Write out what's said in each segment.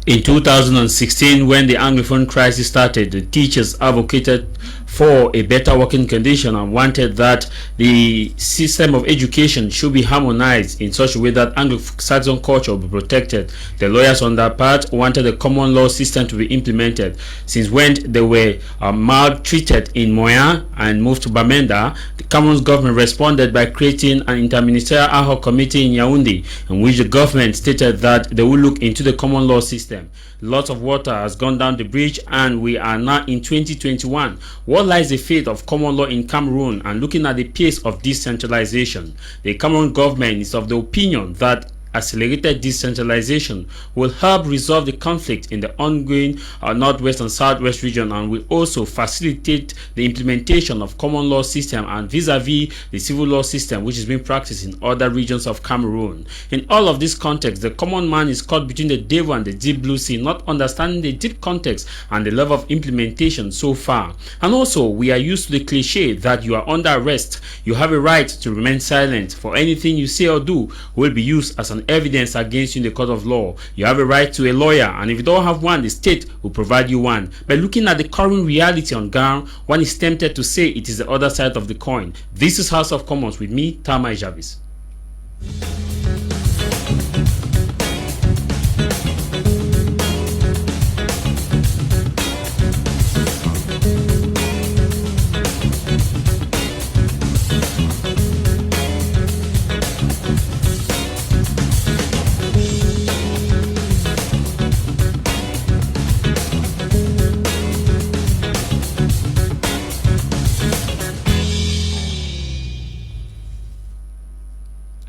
In 2016, when the Anglophone crisis started, the teachers advocated for a better working condition and wanted that the system of education should be harmonized in such a way that Anglo-Saxon culture will be protected. The lawyers on that part wanted a common law system to be implemented. Since when they were maltreated in Moya and moved to Bamenda, the Cameroon's government responded by creating an interministerial ad hoc committee in Yaoundé, in which the government stated that they will look into the common law system. Lots of water has gone down the bridge and we are now in 2021. What lies the fate of common law in Cameroon? And looking at the pace of decentralization, the Cameroon government is of the opinion that accelerated decentralization will help resolve the conflict in the ongoing northwest and southwest region and will also facilitate the implementation of common law system and vis-a-vis the civil law system which is being practiced in other regions of Cameroon. In all of this context, the common man is caught between the devil and the deep blue sea, not understanding the deep context and the level of implementation so far. And also, we are used to the cliche that you are under arrest, you have a right to remain silent, for anything you say or do will be used as an evidence against you in the court of law. You have a right to a lawyer, and if you don't have one, the state will provide you one. But looking at the current reality on ground, one is tempted to say it is the other side of the coin. This is House of Commons with me, Tamai Jarvis.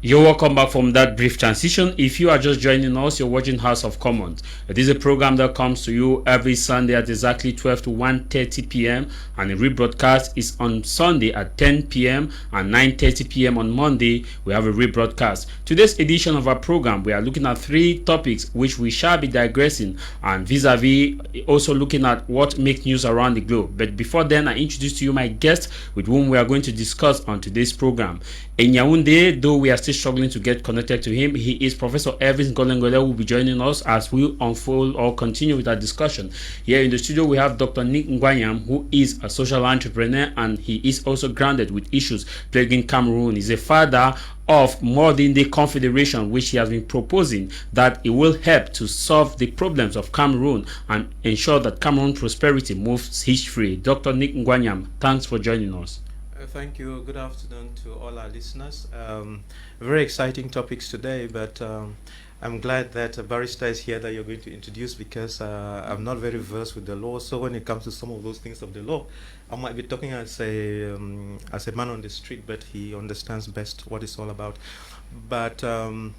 You're welcome back from that brief transition. If you are just joining us, you're watching House of Commons. It is a program that comes to you every Sunday at exactly 12 to 1:30 p.m. and the rebroadcast is on Sunday at 10 p.m. and 9:30 p.m. on Monday. We have a rebroadcast. Today's edition of our program, we are looking at 3 topics which we shall be digressing and vis-a-vis also looking at what makes news around the globe. But before then, I introduce to you my guest with whom we are going to discuss on today's program. In Yaoundé, though we are still struggling to get connected to him, he is Professor Elvis Ngolengole, who will be joining us as we unfold or continue with our discussion. Here in the studio, we have Dr. Nick Ngwanyam, who is a social entrepreneur and he is also grounded with issues plaguing Cameroon. He's a father of Modern-Day Confederation, which he has been proposing that it will help to solve the problems of Cameroon and ensure that Cameroon prosperity moves hitch-free. Dr. Nick Ngwanyam, thanks for joining us. Thank you. Good afternoon to all our listeners. Very exciting topics today, but I'm glad that a barrister is here that you're going to introduce because I'm not very versed with the law. So when it comes to some of those things of the law, I might be talking as a man on the street, but he understands best what it's all about. But in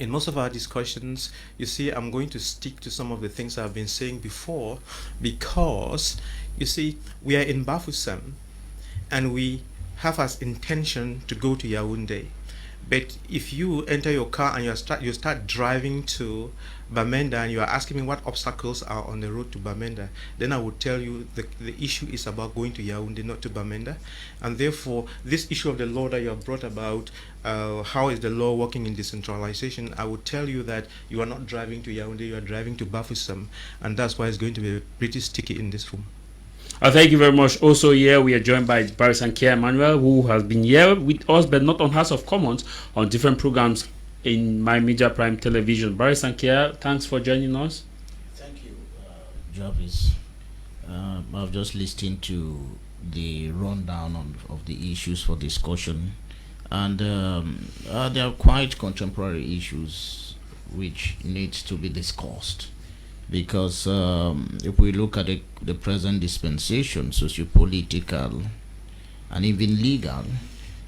most of our discussions, you see, I'm going to stick to some of the things I've been saying before because, you see, we are in Bafoussam, and we have as intention to go to Yaoundé. But if you enter your car and you start driving to Bamenda and you are asking me what obstacles are on the road to Bamenda, then I would tell you the issue is about going to Yaoundé, not to Bamenda. And therefore, this issue of the law that you have brought about, how is the law working in decentralization, I would tell you that you are not driving to Yaoundé, you are driving to Bafoussam. And that's why it's going to be pretty sticky in this room. Thank you very much. Also here we are joined by Barrister Nkia Emmanuel, who has been here with us but not on House of Commons, on different programs in My Media Prime Television. Barrister Nkia, thanks for joining us. Thank you, Jarvis. I've just listened to the rundown of the issues for discussion, and they are quite contemporary issues which need to be discussed. Because if we look at the present dispensation, socio-political and even legal,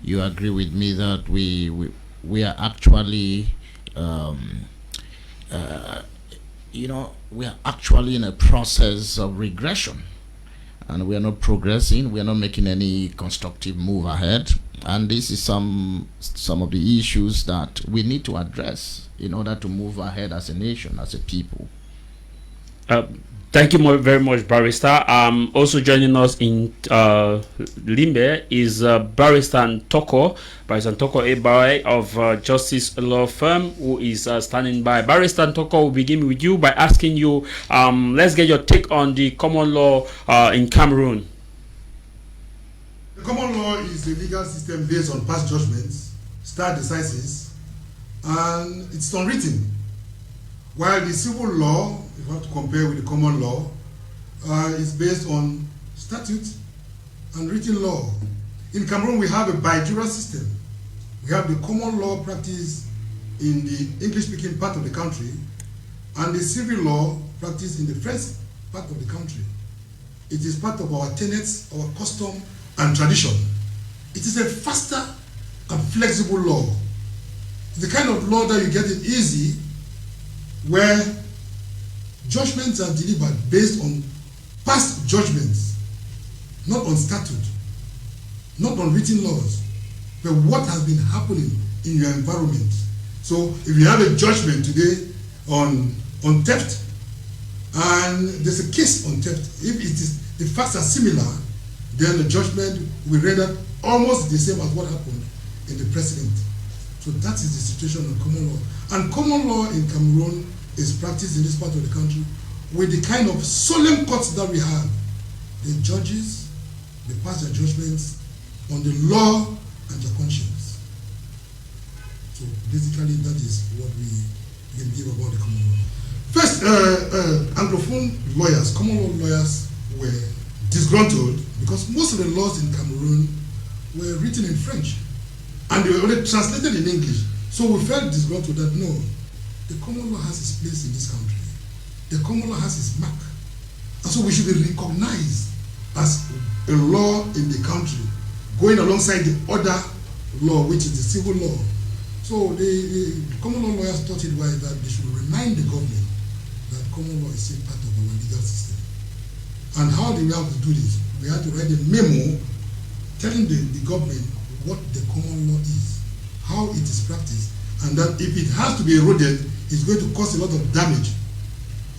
you agree with me that we are actually, we are actually in a process of regression, and we are not progressing. We are not making any constructive move ahead, and this is some of the issues that we need to address in order to move ahead as a nation, as a people. Thank you very much, Barrister. Also joining us in Limbe is Barrister Toko Ebare of Justice Law Firm, who is standing by. Barrister Toko, will begin with you by asking you, let's get your take on the common law in Cameroon. The common law is a legal system based on past judgments, stare decisis, and it's unwritten. While the civil law, if you have to compare with the common law, is based on statute and written law. In Cameroon, we have a bijural system. We have the common law practice in the English-speaking part of the country and the civil law practice in the French part of the country. It is part of our tenets, our custom, and tradition. It is a faster and flexible law. The kind of law that you get it easy, where judgments are delivered based on past judgments, not on statute, not on written laws, but what has been happening in your environment. So if you have a judgment today on theft, and there's a case on theft, if it is the facts are similar, then the judgment will render almost the same as what happened in the precedent. So that is the situation of common law. And common law in Cameroon is practiced in this part of the country with the kind of solemn courts that we have. The judges, they pass their judgments on the law and the conscience. So basically that is what we can give about the common law. First, Anglophone lawyers, common law lawyers were disgruntled because most of the laws in Cameroon were written in French and they were only translated in English. So we felt disgruntled that no, the common law has its place in this country. The common law has its mark. And so we should be recognized as a law in the country, going alongside the other law, which is the civil law. So the common law lawyers thought it wise that they should remind the government that common law is still part of our legal system. And how do we have to do this? We have to write a memo telling the government what the common law is, how it is practiced, and that if it has to be eroded, it's going to cause a lot of damage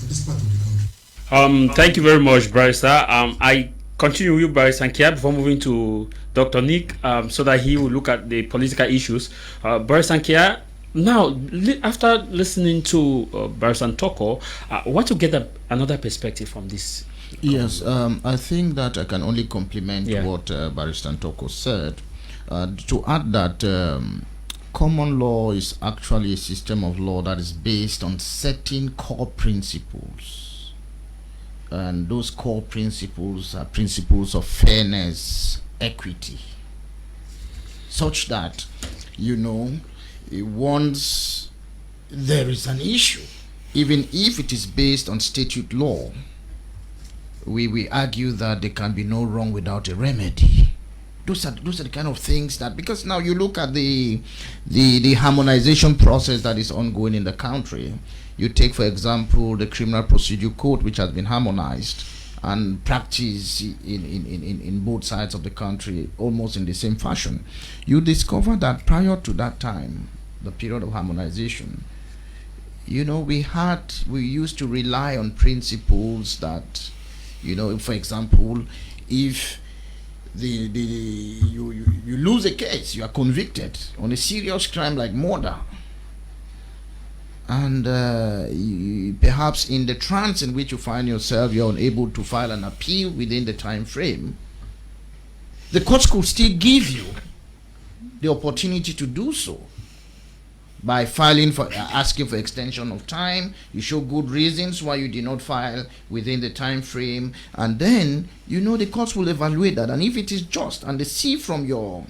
in this part of the country. Thank you very much, Barrister. I continue with you, Barrister Nkia, before moving to Dr. Nick, so that he will look at the political issues. Barrister Nkia, now, after listening to Barrister Toko, I want to get another perspective from this. Yes, I think that I can only compliment what Barrister Toko said. To add that common law is actually a system of law that is based on certain core principles. And those core principles are principles of fairness, equity, such that, once there is an issue, even if it is based on statute law, we argue that there can be no wrong without a remedy. Those are the kind of things that, because now you look at the harmonization process that is ongoing in the country. You take, for example, the Criminal Procedure Code, which has been harmonized and practiced in both sides of the country almost in the same fashion. You discover that prior to that time, the period of harmonization, we used to rely on principles that, for example, if you lose a case, you are convicted on a serious crime like murder, and perhaps in the trance in which you find yourself, you are unable to file an appeal within the time frame, the courts could still give you the opportunity to do so by asking for extension of time. You show good reasons why you did not file within the time frame, and then the courts will evaluate that, and if it is just and they see from your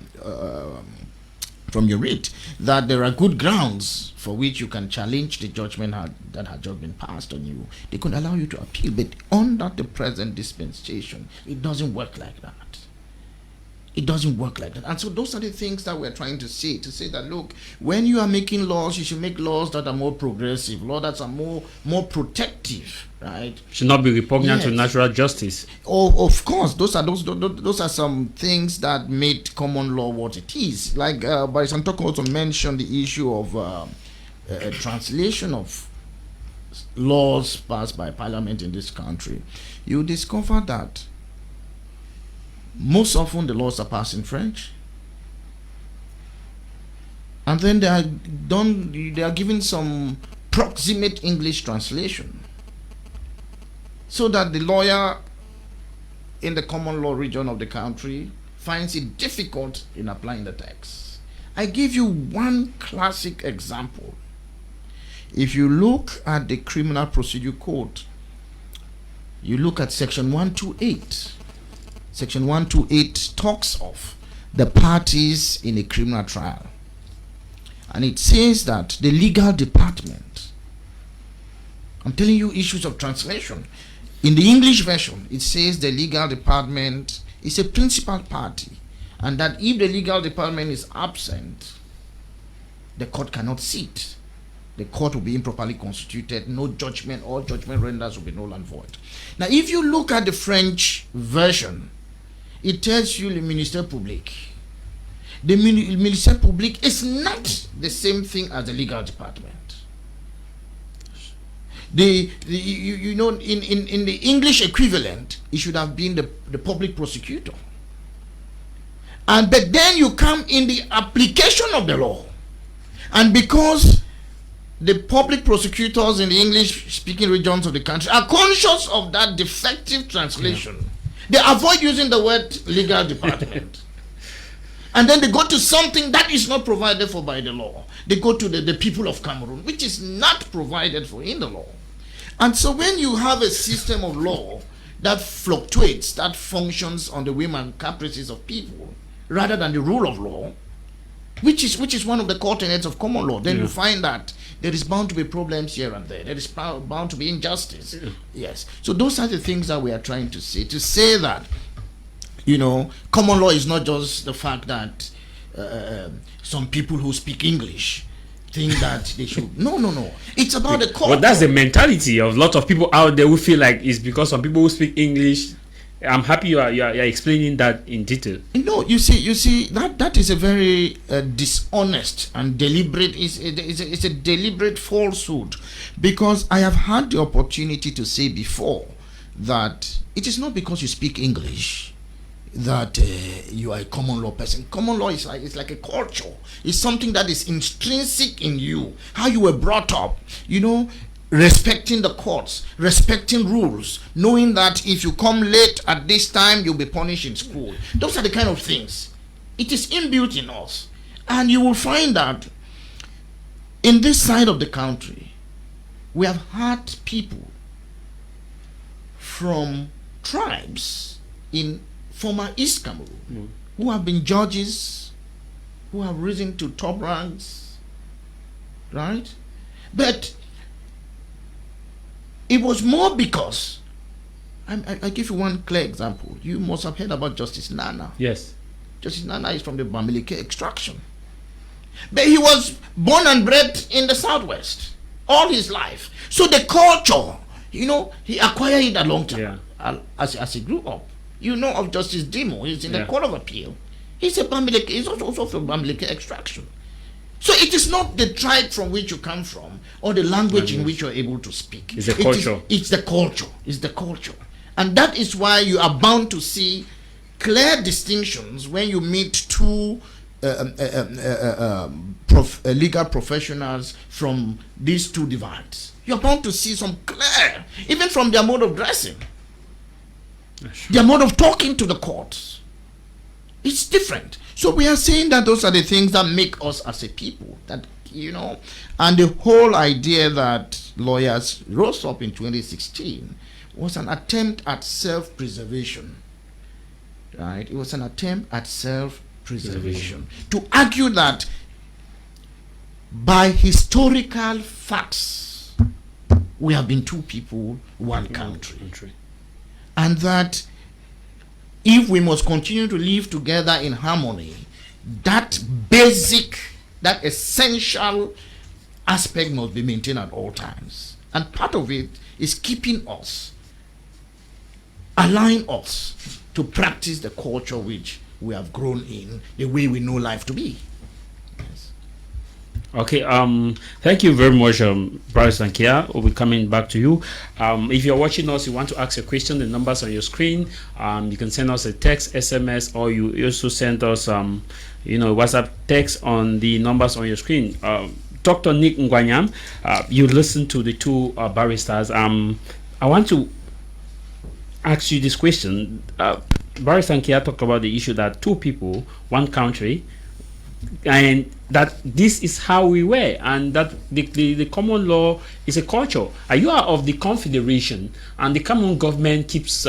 writ that there are good grounds for which you can challenge the judgment that had just been passed on you, they could allow you to appeal. But under the present dispensation, it doesn't work like that. It doesn't work like that. And so those are the things that we're trying to say that, look, when you are making laws, you should make laws that are more progressive, laws that are more protective, right? Should not be repugnant to natural justice. Oh, of course, those are some things that made common law what it is. Like Barrister Toko also mentioned the issue of translation of laws passed by parliament in this country, you discover that most often the laws are passed in French, and then they are given some proximate English translation, so that the lawyer in the common law region of the country finds it difficult in applying the text. I give you one classic example. If you look at the Criminal Procedure Code, you look at section 128. Section 128 talks of the parties in a criminal trial. And it says that the legal department, I'm telling you issues of translation. In the English version, it says the legal department is a principal party, and that if the legal department is absent, the court cannot sit. The court will be improperly constituted, no judgment, all judgment renders will be null and void. Now, if you look at the French version, it tells you le ministère public. The ministère public is not the same thing as the legal department. You know, in the English equivalent, it should have been the public prosecutor. But then you come in the application of the law, and because the public prosecutors in the English-speaking regions of the country are conscious of that defective translation, they avoid using the word legal department. And then they go to something that is not provided for by the law. They go to the people of Cameroon, which is not provided for in the law. And so when you have a system of law that fluctuates, that functions on the whim and caprices of people, rather than the rule of law, which is one of the core tenets of common law, then you find that there is bound to be problems here and there. There is bound to be injustice. Yes. So those are the things that we are trying to say that, you know, common law is not just the fact that some people who speak English think that they should. No. It's about the culture. Well, that's the mentality of a lot of people out there who feel like it's because some people who speak English. I'm happy you are explaining that in detail. No, you see that is a very dishonest and deliberate. It's a deliberate falsehood, because I have had the opportunity to say before that it is not because you speak English that you are a common law person. Common law is like a culture. It's something that is intrinsic in you, how you were brought up, you know, respecting the courts, respecting rules, knowing that if you come late at this time, you'll be punished in school. Those are the kind of things. It is inbuilt in us. And you will find that in this side of the country, we have had people from tribes in former East Cameroon who have been judges, who have risen to top ranks, right? But it was more because, I give you one clear example. You must have heard about Justice Nana. Yes. Justice Nana is from the Bamileke extraction. But he was born and bred in the Southwest all his life. So the culture, you know, he acquired it a long time as he grew up. You know of Justice Dimo. He's in the Court of Appeal. He's also from Bamileke extraction. So it is not the tribe from which you come from or the language in which you're able to speak. It's the culture. It's the culture. It's the culture. And that is why you are bound to see clear distinctions when you meet two legal professionals from these two divides. You're bound to see some clear, even from their mode of dressing, their mode of talking to the courts. It's different. So we are saying that those are the things that make us as a people, that, you know, and the whole idea that lawyers rose up in 2016 was an attempt at self-preservation, right? It was an attempt at self-preservation to argue that by historical facts, we have been two people, one country. And that if we must continue to live together in harmony, that basic, that essential aspect must be maintained at all times. And part of it is keeping us, allowing us to practice the culture which we have grown in, the way we know life to be. Yes. Okay, thank you very much, Bryce and Kia. We'll be coming back to you. If you're watching us, you want to ask a question, the numbers on your screen. You can send us a text, SMS, or you also send us, WhatsApp text on the numbers on your screen. Dr. Nick Ngwanyam, you listen to the two barristers. I want to ask you this question. Barrister and Kia talked about the issue that two people, one country, and that this is how we were, and that the common law is a culture. You are of the confederation, and the common government keeps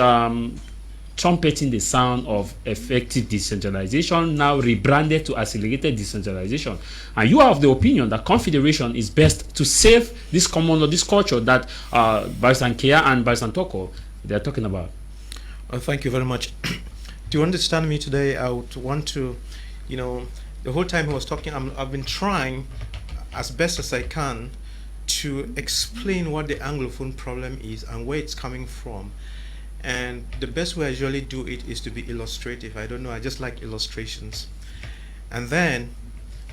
trumpeting the sound of effective decentralization, now rebranded to accelerated decentralization. And you are of the opinion that confederation is best to save this common law, this culture that Barrister Kia and Barrister Toko they are talking about. Thank you very much. To understand me today, I would want to, the whole time he was talking, I've been trying as best as I can to explain what the Anglophone problem is and where it's coming from. And the best way I usually do it is to be illustrative. I don't know, I just like illustrations. And then,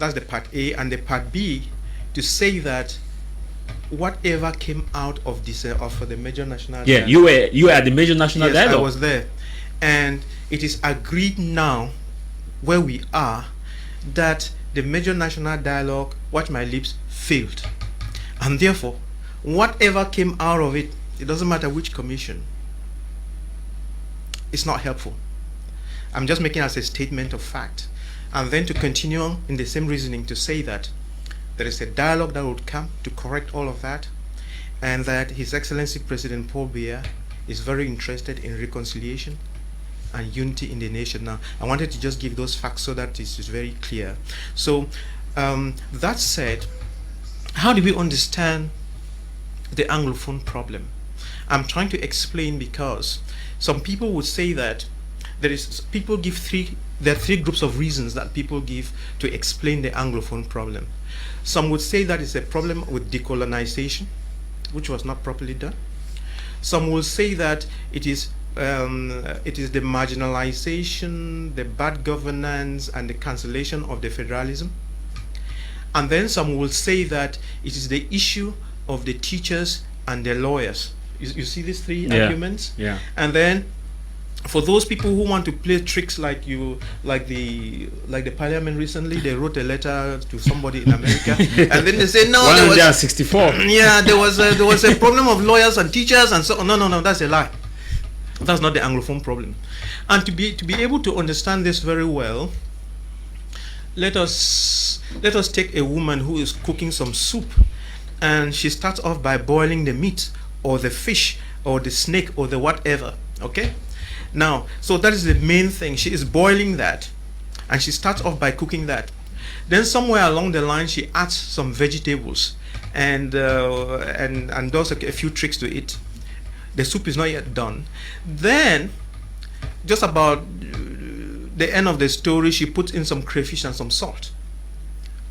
that's the part A, and the part B, to say that whatever came out of this of the major national dialogue, you were at the major national dialogue. I was there, and it is agreed now where we are that the major national dialogue, watch my lips, failed, and therefore whatever came out of it, it doesn't matter which commission, it's not helpful. I'm just making as a statement of fact, and then to continue in the same reasoning to say that there is a dialogue that would come to correct all of that, and that His Excellency President Paul Biya is very interested in reconciliation and unity in the nation. Now, I wanted to just give those facts so that this is very clear. So, that said, how do we understand the Anglophone problem? I'm trying to explain because some people would say that there are three groups of reasons that people give to explain the Anglophone problem. Some would say that it's a problem with decolonization, which was not properly done. Some will say that it is the marginalization, the bad governance, and the cancellation of the federalism. And then some will say that it is the issue of the teachers and the lawyers. You see these three arguments? Yeah. And then for those people who want to play tricks like the parliament recently, they wrote a letter to somebody in America, and then they say no, 164. Yeah, there was a problem of lawyers and teachers and so on. No, that's a lie. That's not the Anglophone problem. And to be able to understand this very well, let us take a woman who is cooking some soup, and she starts off by boiling the meat or the fish or the snake or the whatever. Okay. Now, so that is the main thing. She is boiling that, and she starts off by cooking that. Then somewhere along the line, she adds some vegetables and does a few tricks to it. The soup is not yet done. Then, just about the end of the story, she puts in some crayfish and some salt.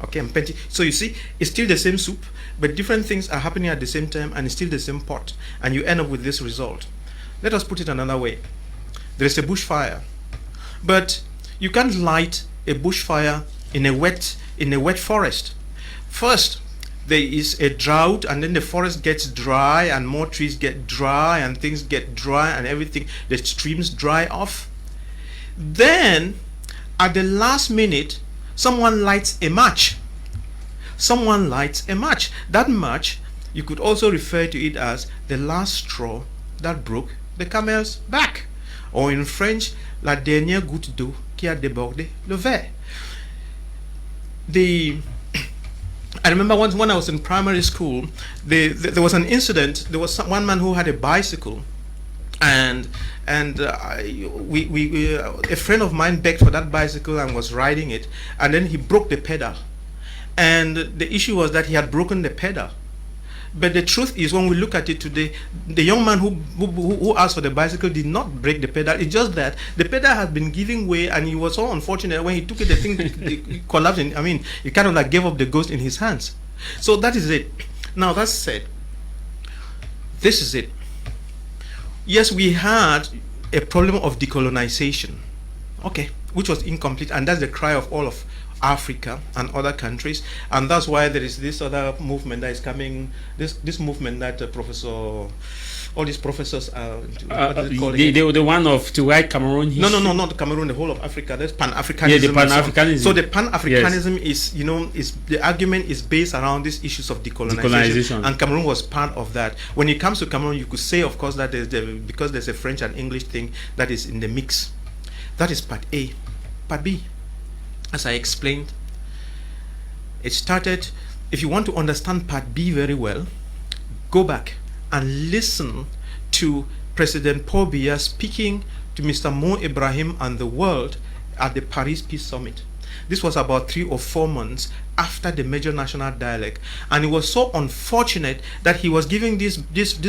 Okay, and plenty. So you see, it's still the same soup, but different things are happening at the same time, and it's still the same pot, and you end up with this result. Let us put it another way. There is a bushfire, but you can't light a bushfire in a wet forest. First, there is a drought, and then the forest gets dry, and more trees get dry, and things get dry, and everything, the streams dry off. Then, at the last minute, someone lights a match. Someone lights a match. That match, you could also refer to it as the last straw that broke the camel's back. Or in French, la dernière goutte d'eau qui a débordé le verre. I remember once when I was in primary school, there was an incident. There was one man who had a bicycle, and a friend of mine begged for that bicycle and was riding it, and then he broke the pedal. And the issue was that he had broken the pedal. But the truth is, when we look at it today, the young man who asked for the bicycle did not break the pedal. It's just that the pedal had been giving way, and he was so unfortunate when he took it, the thing it collapsed. It kind of like gave up the ghost in his hands. So that is it. Now, that said, this is it. Yes, we had a problem of decolonization, okay, which was incomplete, and that's the cry of all of Africa and other countries, and that's why there is this other movement that is coming. This movement that all these professors are. The one of to write Cameroon history. No, not Cameroon. The whole of Africa. That's Pan-Africanism. Yeah, the Pan-Africanism. So the Pan-Africanism is the argument is based around these issues of decolonization, and Cameroon was part of that. When it comes to Cameroon, you could say, of course, that because there's a French and English thing that is in the mix. That is part A. Part B, as I explained, it started. If you want to understand part B very well, go back and listen to President Paul Biya speaking to Mr. Mo Ibrahim and the world at the Paris Peace Summit. This was about 3 or 4 months after the major national dialogue, and it was so unfortunate that he was giving this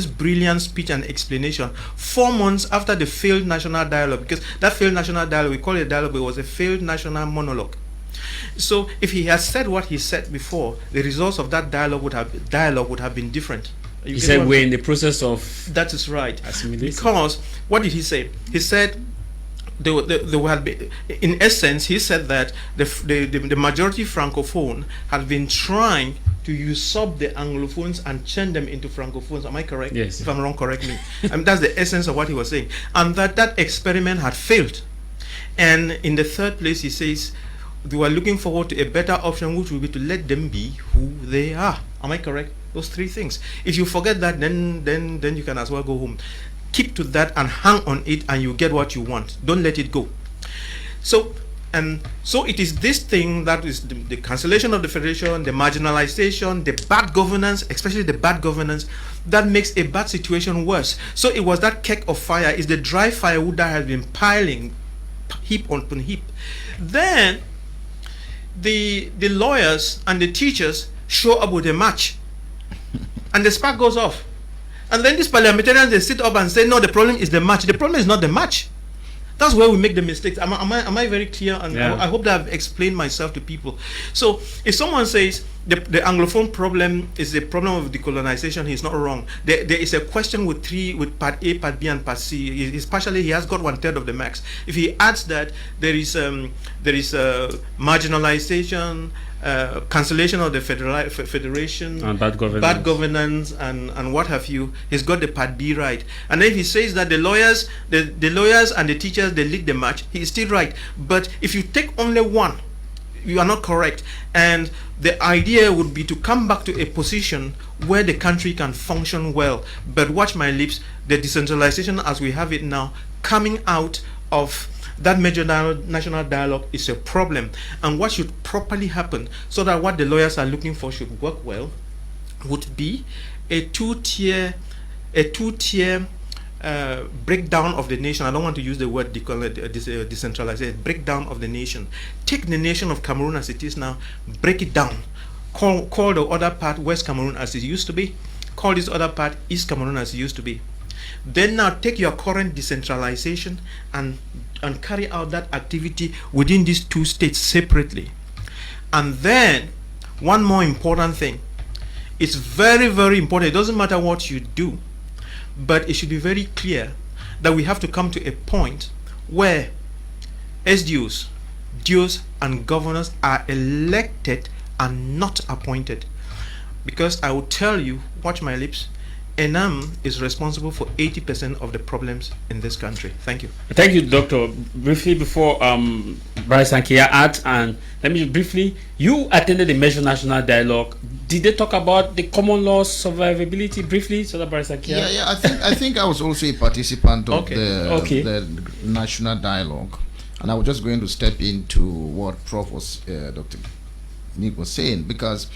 brilliant speech and explanation 4 months after the failed national dialogue, because that failed national dialogue, we call it a dialogue, but it was a failed national monologue. So if he had said what he said before, the results of that dialogue would have been different. He said we're in the process of. That is right. Assimilation. Because what did he say? He said there had been, in essence, he said that the majority francophone had been trying to usurp the anglophones and turn them into francophones. Am I correct? Yes. If I'm wrong, correct me. That's the essence of what he was saying, and that experiment had failed. And in the third place, he says they were looking forward to a better option, which will be to let them be who they are. Am I correct? Those 3 things. If you forget that, then you can as well go home. Keep to that and hang on it, and you get what you want. Don't let it go. So it is this thing that is the cancellation of the federation, the marginalization, the bad governance, especially the bad governance, that makes a bad situation worse. So it was that cake of fire, is the dry firewood that has been piling heap upon heap. Then the lawyers and the teachers show up with a match, and the spark goes off. And then these parliamentarians, they sit up and say, no, the problem is the match. The problem is not the match. That's where we make the mistakes. Am I very clear? And yeah. I hope that I've explained myself to people. So if someone says the Anglophone problem is the problem of decolonization, he's not wrong. There is a question with part A, part B, and part C. He has got 1/3 of the max. If he adds that there is marginalization, cancellation of the federation, and bad governance, and what have you, he's got the part B right. And then if he says that the lawyers and the teachers, they lead the match, he is still right. But if you take only one, you are not correct. And the idea would be to come back to a position where the country can function well. But watch my lips, the decentralization as we have it now, coming out of that major national dialogue is a problem. And what should properly happen so that what the lawyers are looking for should work well would be a two-tier breakdown of the nation. I don't want to use the word decentralization. Breakdown of the nation. Take the nation of Cameroon as it is now, break it down. Call the other part West Cameroon as it used to be. Call this other part East Cameroon as it used to be. Then now take your current decentralization and carry out that activity within these 2 states separately. And then one more important thing. It's very, very important. It doesn't matter what you do, but it should be very clear that we have to come to a point where SDOs, DOs, and governors are elected and not appointed. Because I will tell you, watch my lips, ENAM is responsible for 80% of the problems in this country. Thank you. Thank you, Doctor. Briefly before Bryce Ankia adds, and let me briefly, you attended the Major National Dialogue. Did they talk about the common law survivability briefly, so that Bryce Ankia? Yeah. I think I was also a participant of the National Dialogue, and I was just going to step into what Dr. Nick was saying, because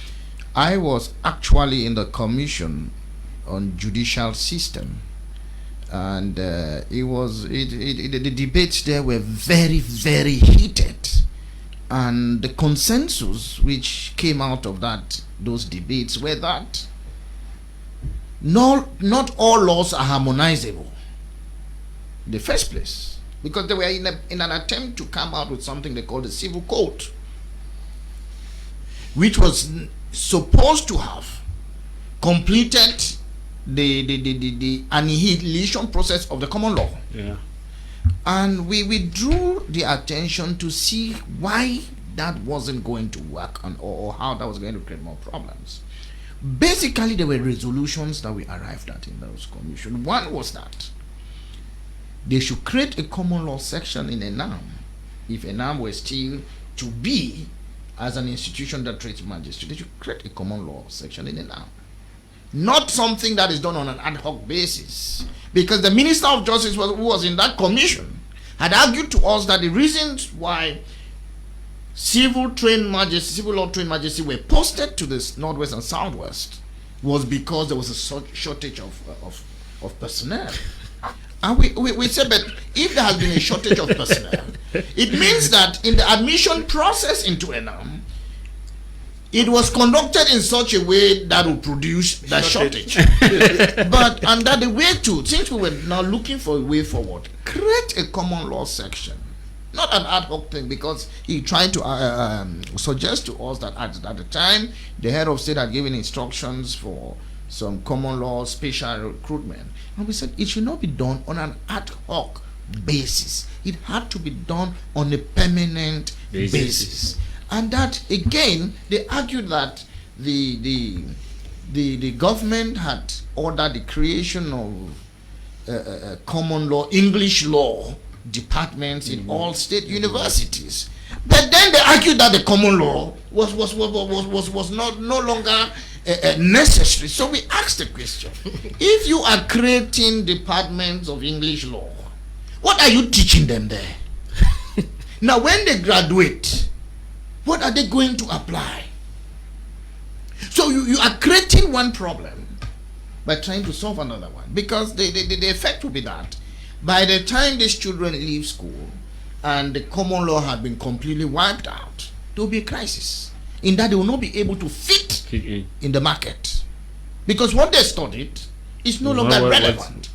I was actually in the commission on judicial system, and the debates there were very, very heated, and the consensus which came out of those debates were that not all laws are harmonizable in the first place, because they were in an attempt to come out with something they called the Civil Code, which was supposed to have completed the annihilation process of the common law. Yeah. And we drew the attention to see why that wasn't going to work or how that was going to create more problems. Basically, there were resolutions that we arrived at in those commissions. One was that they should create a common law section in ENAM if ENAM were still to be as an institution that treats magistrates. They should create a common law section in ENAM. Not something that is done on an ad hoc basis. Because the Minister of Justice who was in that commission had argued to us that the reasons why civil law trained magistrates were posted to the Northwest and Southwest was because there was a shortage of personnel. And we said, but if there has been a shortage of personnel, it means that in the admission process into ENAM, it was conducted in such a way that would produce that shortage. But under the way to, since we were now looking for a way forward, create a common law section. Not an ad hoc thing, because he tried to suggest to us that at the time, the head of state had given instructions for some common law special recruitment. And we said it should not be done on an ad hoc basis. It had to be done on a permanent basis. And that, again, they argued that the government had ordered the creation of common law, English law departments in all state universities. But then they argued that the common law was no longer necessary. So we asked the question: if you are creating departments of English law, what are you teaching them there? Now, when they graduate, what are they going to apply? So you are creating one problem by trying to solve another one, because the effect will be that by the time these children leave school and the common law had been completely wiped out, there will be a crisis in that they will not be able to fit in the market, because what they studied is no longer relevant.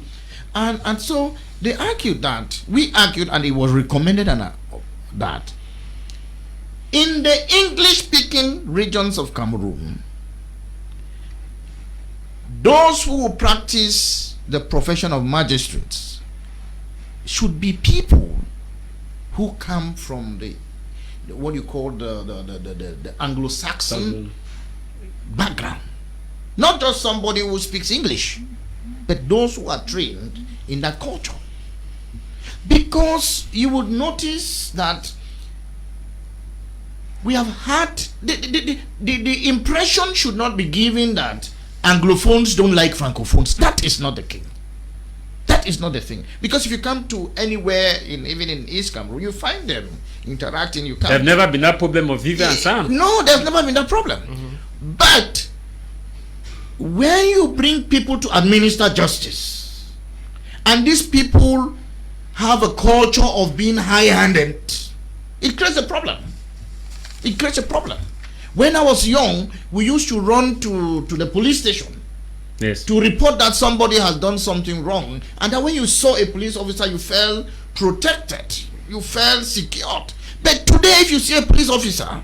And so they argued that, we argued, and it was recommended that in the English-speaking regions of Cameroon, those who will practice the profession of magistrates should be people who come from the what you call the Anglo-Saxon background. Not just somebody who speaks English, but those who are trained in that culture. Because you would notice that we have had the impression should not be given that Anglophones don't like Francophones. That is not the thing. That is not the thing. Because if you come to anywhere, even in East Cameroon, you find them interacting. You can't. There's never been that problem of Viva and Sam. No, there's never been that problem. But when you bring people to administer justice, and these people have a culture of being high-handed, it creates a problem. It creates a problem. When I was young, we used to run to the police station, yes, to report that somebody has done something wrong, and that when you saw a police officer, you felt protected, you felt secured. But today, if you see a police officer,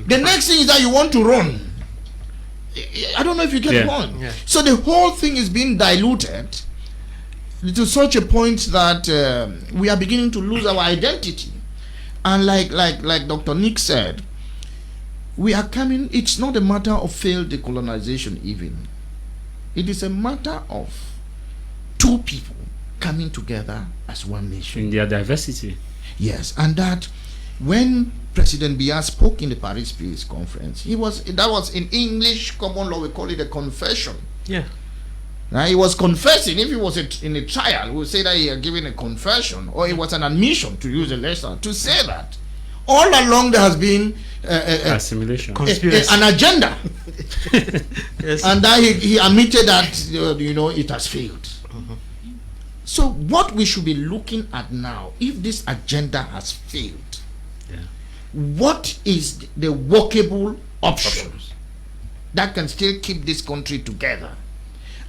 the next thing is that you want to run. I don't know if you get one. Yeah. So the whole thing is being diluted to such a point that we are beginning to lose our identity. And like Dr. Nick said, we are coming. It's not a matter of failed decolonization even. It is a matter of two people coming together as one nation. In their diversity. Yes, and that when President Biya spoke in the Paris Peace Conference, that was in English common law, we call it a confession. Yeah. Now, he was confessing. If he was in a trial, we would say that he had given a confession, or it was an admission, to use a lesson, to say that all along there has been assimilation, an agenda. Yes. And that he admitted that it has failed. So what we should be looking at now, if this agenda has failed, what is the workable options that can still keep this country together?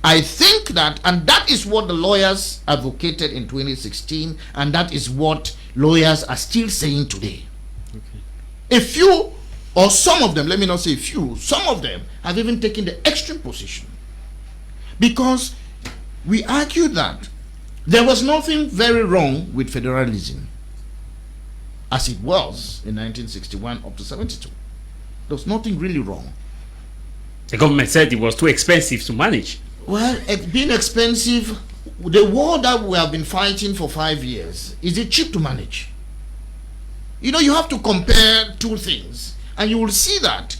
I think that, and that is what the lawyers advocated in 2016, and that is what lawyers are still saying today. A few, or some of them, let me not say few, some of them have even taken the extreme position, because we argue that there was nothing very wrong with federalism. as it was in 1961 up to 72. There was nothing really wrong. The government said it was too expensive to manage. Well, being expensive, the war that we have been fighting for 5 years, is it cheap to manage? You know, you have to compare two things, and you will see that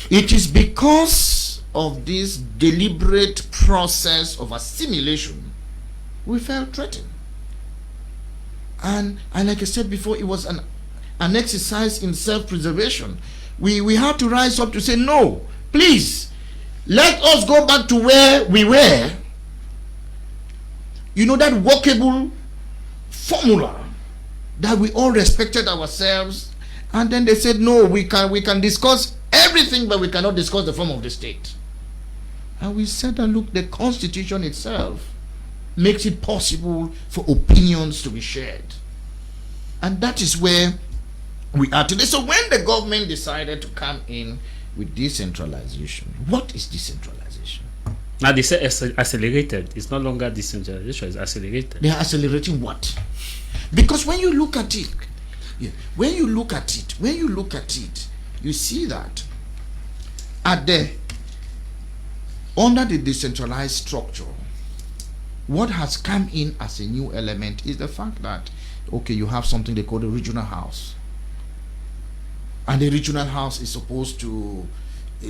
it is because of this deliberate process of assimilation we felt threatened. And like I said before, it was an exercise in self-preservation. We had to rise up to say, no, please, let us go back to where we were. You know, that workable formula that we all respected ourselves, and then they said, no, we can discuss everything, but we cannot discuss the form of the state. And we said that, look, the Constitution itself makes it possible for opinions to be shared. And that is where we are today. So when the government decided to come in with decentralization, what is decentralization? Now they say accelerated. It's no longer decentralization, it's accelerated. They are accelerating what? Because when you look at it, when you look at it, you see that under the decentralized structure, what has come in as a new element is the fact that, okay, you have something they call the regional house. And the regional house is supposed to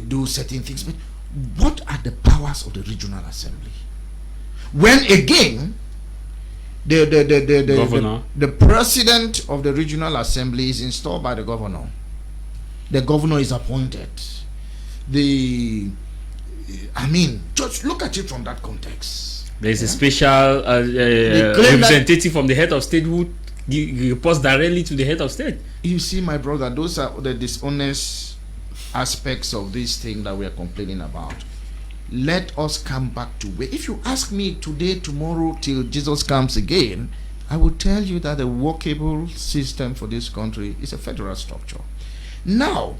do certain things. But what are the powers of the regional assembly? When again, the president of the regional assembly is installed by the governor. The governor is appointed. Just look at it from that context. There's a special representative from the head of state who reports directly to the head of state. You see, my brother, those are the dishonest aspects of this thing that we are complaining about. Let us come back to where, if you ask me today, tomorrow, till Jesus comes again, I will tell you that the workable system for this country is a federal structure. Now,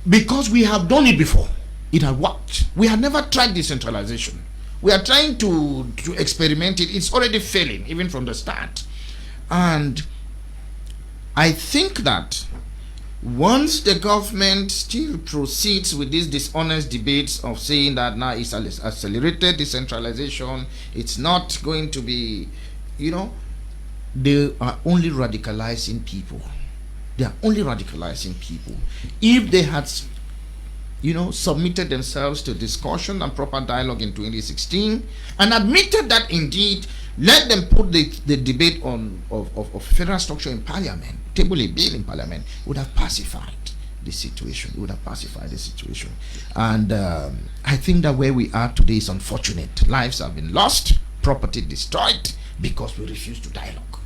because we have done it before, it had worked. We had never tried decentralization. We are trying to experiment it. It's already failing, even from the start. And I think that once the government still proceeds with these dishonest debates of saying that now it's accelerated decentralization, it's not going to be, they are only radicalizing people. They are only radicalizing people. If they had, submitted themselves to discussion and proper dialogue in 2016 and admitted that indeed, let them put the debate of federal structure in parliament, table a bill in parliament, would have pacified the situation. It would have pacified the situation. And I think that where we are today is unfortunate. Lives have been lost, property destroyed, because we refuse to dialogue.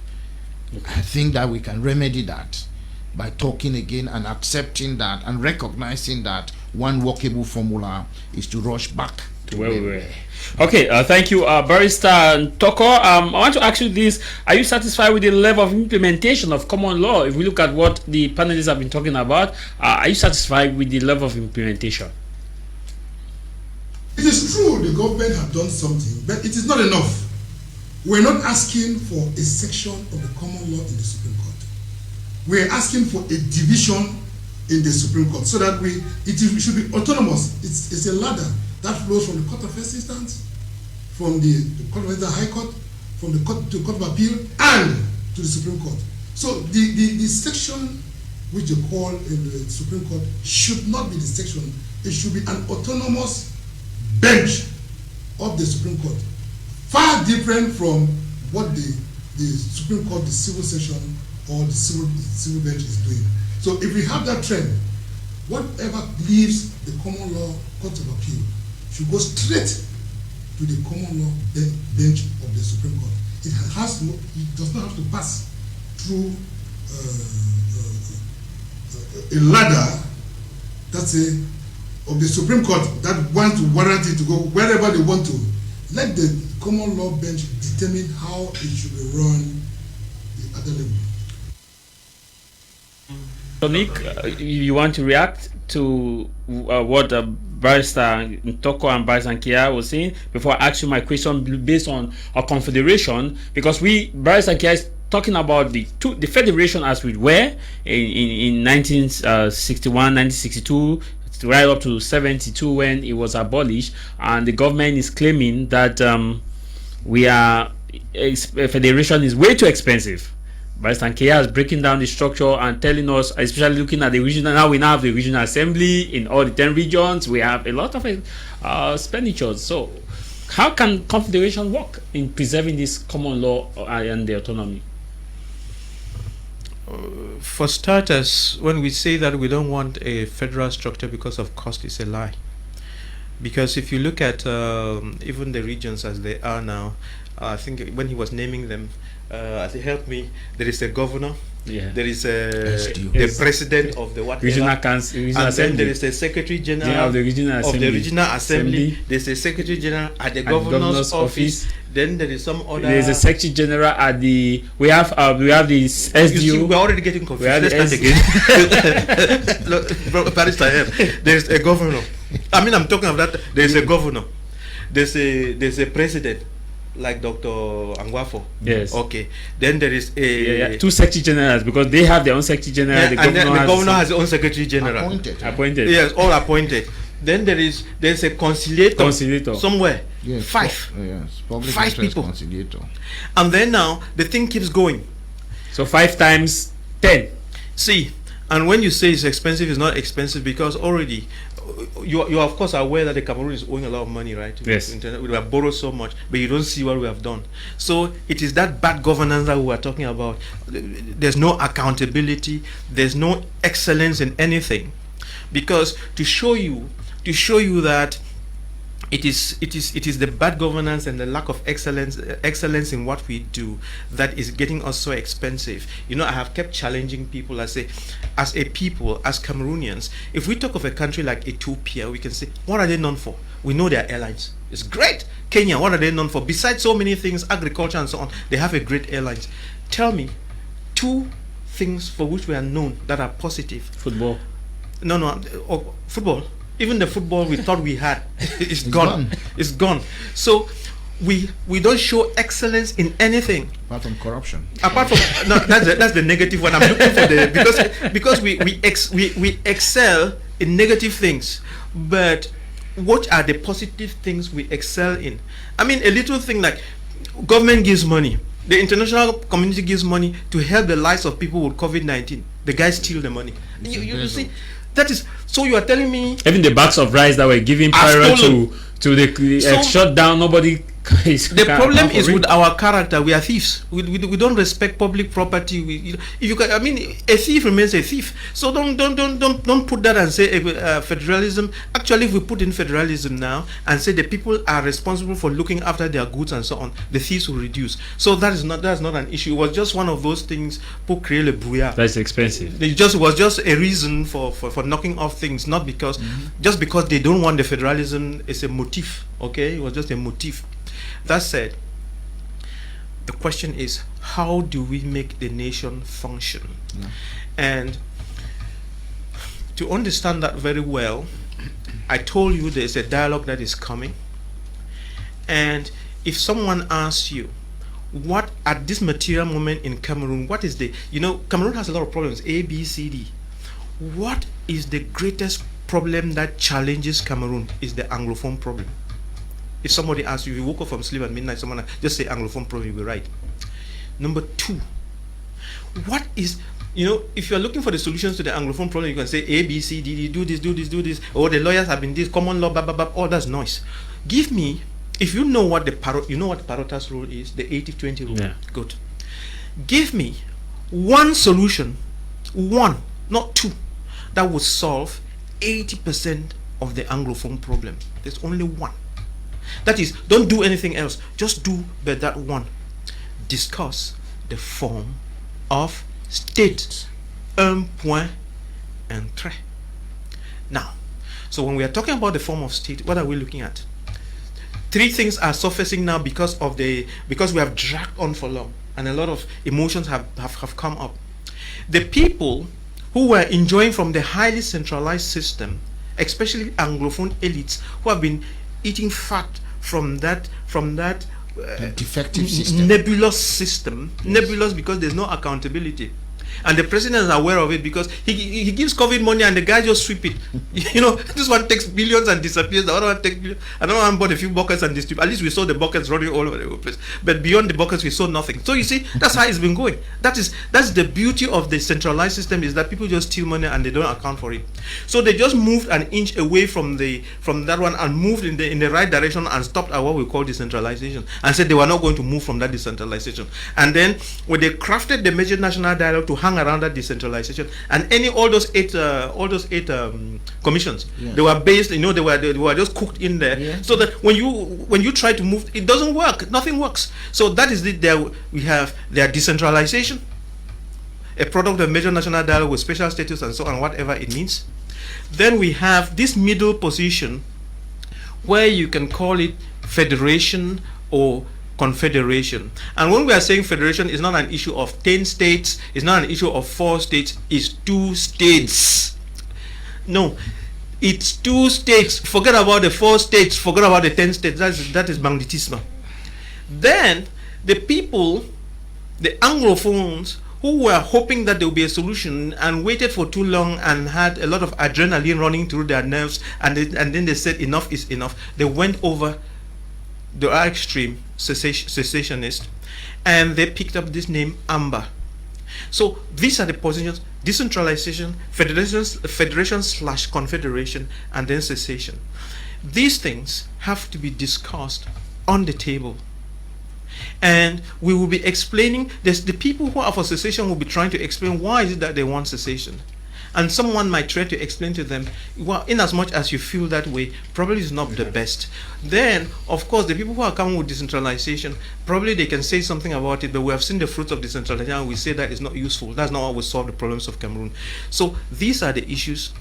I think that we can remedy that by talking again and accepting that and recognizing that one workable formula is to rush back to where we were. Okay, thank you, Barrister Ntoko. I want to ask you this: are you satisfied with the level of implementation of common law? If we look at what the panelists have been talking about, are you satisfied with the level of implementation? It is true the government have done something, but it is not enough. We're not asking for a section of the common law in the Supreme Court. We're asking for a division in the Supreme Court so that it should be autonomous. It's a ladder that flows from the Court of First Instance, from the Court of the High Court, from the Court to Court of Appeal, and to the Supreme Court. So the section which they call in the Supreme Court should not be the section. It should be an autonomous bench of the Supreme Court, far different from what the Supreme Court, the civil section, or the civil bench is doing. So if we have that trend, whatever leaves the common law Court of Appeal should go straight to the common law bench of the Supreme Court. It does not have to pass through a ladder, of the Supreme Court that wants to warrant it to go wherever they want to. Let the common law bench determine how it should be run at other level. Nick, you want to react to what Barrister Ntoko and Barrister Nkia was saying before I ask you my question based on our confederation? Because Barrister Nkia is talking about the federation as we were in 1961, 1962, right up to 72 when it was abolished, and the government is claiming that a federation is way too expensive. Barrister Nkea is breaking down the structure and telling us, especially looking at the regional, now we now have the regional assembly in all the 10 regions. We have a lot of expenditures. So how can confederation work in preserving this common law and the autonomy? For starters, when we say that we don't want a federal structure because of cost, it's a lie. Because if you look at even the regions as they are now, I think when he was naming them, help me, there is a governor, there is the president of the whatever, regional council, regional and assembly. then there is a secretary general of the regional assembly. There's a secretary general at the governor's office. Then there is some other. There's a secretary general at the. We have the SDU. You see, we're already getting confused. Let's start again. Look, Barrister, there's a governor. I mean, I'm talking of that. There's a governor. There's a president, like Dr. Angwafo. Yes. Okay. Then there is a two secretary generals, because they have their own secretary general. Yeah, and then the governor has his own secretary general. Appointed. Yes, all appointed. Then there's a conciliator somewhere. Yes, five people. Conciliator. And then now the thing keeps going. So 5 times 10. See, and when you say it's expensive, it's not expensive because already you are of course aware that the Cameroon is owing a lot of money, right? Yes. We have borrowed so much, but you don't see what we have done. So it is that bad governance that we are talking about. There's no accountability. There's no excellence in anything, because to show you that it is the bad governance and the lack of excellence in what we do that is getting us so expensive. You know, I have kept challenging people. I say, as a people, as Cameroonians, if we talk of a country like Ethiopia, we can say, what are they known for? We know their airlines. It's great. Kenya, what are they known for? Besides so many things, agriculture and so on, they have a great airlines. Tell me 2 things for which we are known that are positive. Football. No, football. Even the football we thought we had, it's gone. It's gone. So we don't show excellence in anything. Apart from corruption. Apart from no, that's the negative one. I'm looking for the because we excel in negative things, but what are the positive things we excel in? I mean, a little thing like government gives money. The international community gives money to help the lives of people with COVID-19. The guys steal the money. You see. That is, so you are telling me even the bags of rice that were given prior to the shutdown, nobody the problem is with our character. We are thieves. We don't respect public property. I mean, a thief remains a thief. So don't put that and say federalism. Actually, if we put in federalism now and say the people are responsible for looking after their goods and so on, the thieves will reduce. So that's not an issue. It was just one of those things pour créer le brouillard. That's expensive. It was just a reason for knocking off things, not because just because they don't want the federalism is a motif. Okay, it was just a motif. That said, the question is, how do we make the nation function? Yeah. And to understand that very well, I told you there's a dialogue that is coming. And if someone asks you, what at this material moment in Cameroon, what is Cameroon has a lot of problems, A, B, C, D. What is the greatest problem that challenges Cameroon? Is the Anglophone problem. If somebody asks you, if you woke up from sleep at midnight, someone just say Anglophone problem, you'll be right. Number 2, what is, if you're looking for the solutions to the Anglophone problem, you can say A, B, C, D, do this, or the lawyers have been this, common law, blah, blah, blah, all that's noise. Give me, if you know what Parota's rule is, the 80-20 rule, good. Give me one solution, not 2, that would solve 80% of the Anglophone problem. There's only one. That is, don't do anything else. Just do but that one. Discuss the form of state. Un point, un trait. Now, so when we are talking about the form of state, what are we looking at? 3 things are surfacing now because we have dragged on for long, and a lot of emotions have come up. The people who were enjoying from the highly centralized system, especially Anglophone elites who have been eating fat from that defective system, nebulous system. Yes. Nebulous because there's no accountability. And the president is aware of it because he gives COVID money and the guy just sweep it. This one takes billions and disappears. The other one takes billions. Another one bought a few buckets and distribute. At least we saw the buckets running all over the place. But beyond the buckets, we saw nothing. So you see, that's how it's been going. That's the beauty of the centralized system, is that people just steal money and they don't account for it. So they just moved an inch away from that one and moved in the right direction and stopped at what we call decentralization, and said they were not going to move from that decentralization. And then when they crafted the major national dialogue to hang around that decentralization, and all those eight commissions, yes, they were based, they were just cooked in there, yes, so that when you try to move, it doesn't work. Nothing works. So that is it. There we have their decentralization, a product of major national dialogue with special status and so on, whatever it means. Then we have this middle position where you can call it federation or confederation. And when we are saying federation, it's not an issue of 10 states, it's not an issue of 4 states, it's 2 states. No, it's 2 states. Forget about the 4 states, forget about the 10 states. That is banditismo. Then the people, the Anglophones, who were hoping that there would be a solution and waited for too long and had a lot of adrenaline running through their nerves, and then they said enough is enough. They went over the extreme cessationist, and they picked up this name AMBA. So these are the positions: decentralization, federation/confederation, and then cessation. These things have to be discussed on the table, and we will be explaining this. The people who are for cessation will be trying to explain why is it that they want cessation. And someone might try to explain to them, well, in as much as you feel that way, probably is not the best. Then, of course, the people who are coming with decentralization, probably they can say something about it, but we have seen the fruits of decentralization and we say that is not useful. That's not how we solve the problems of Cameroon. So these are the issues.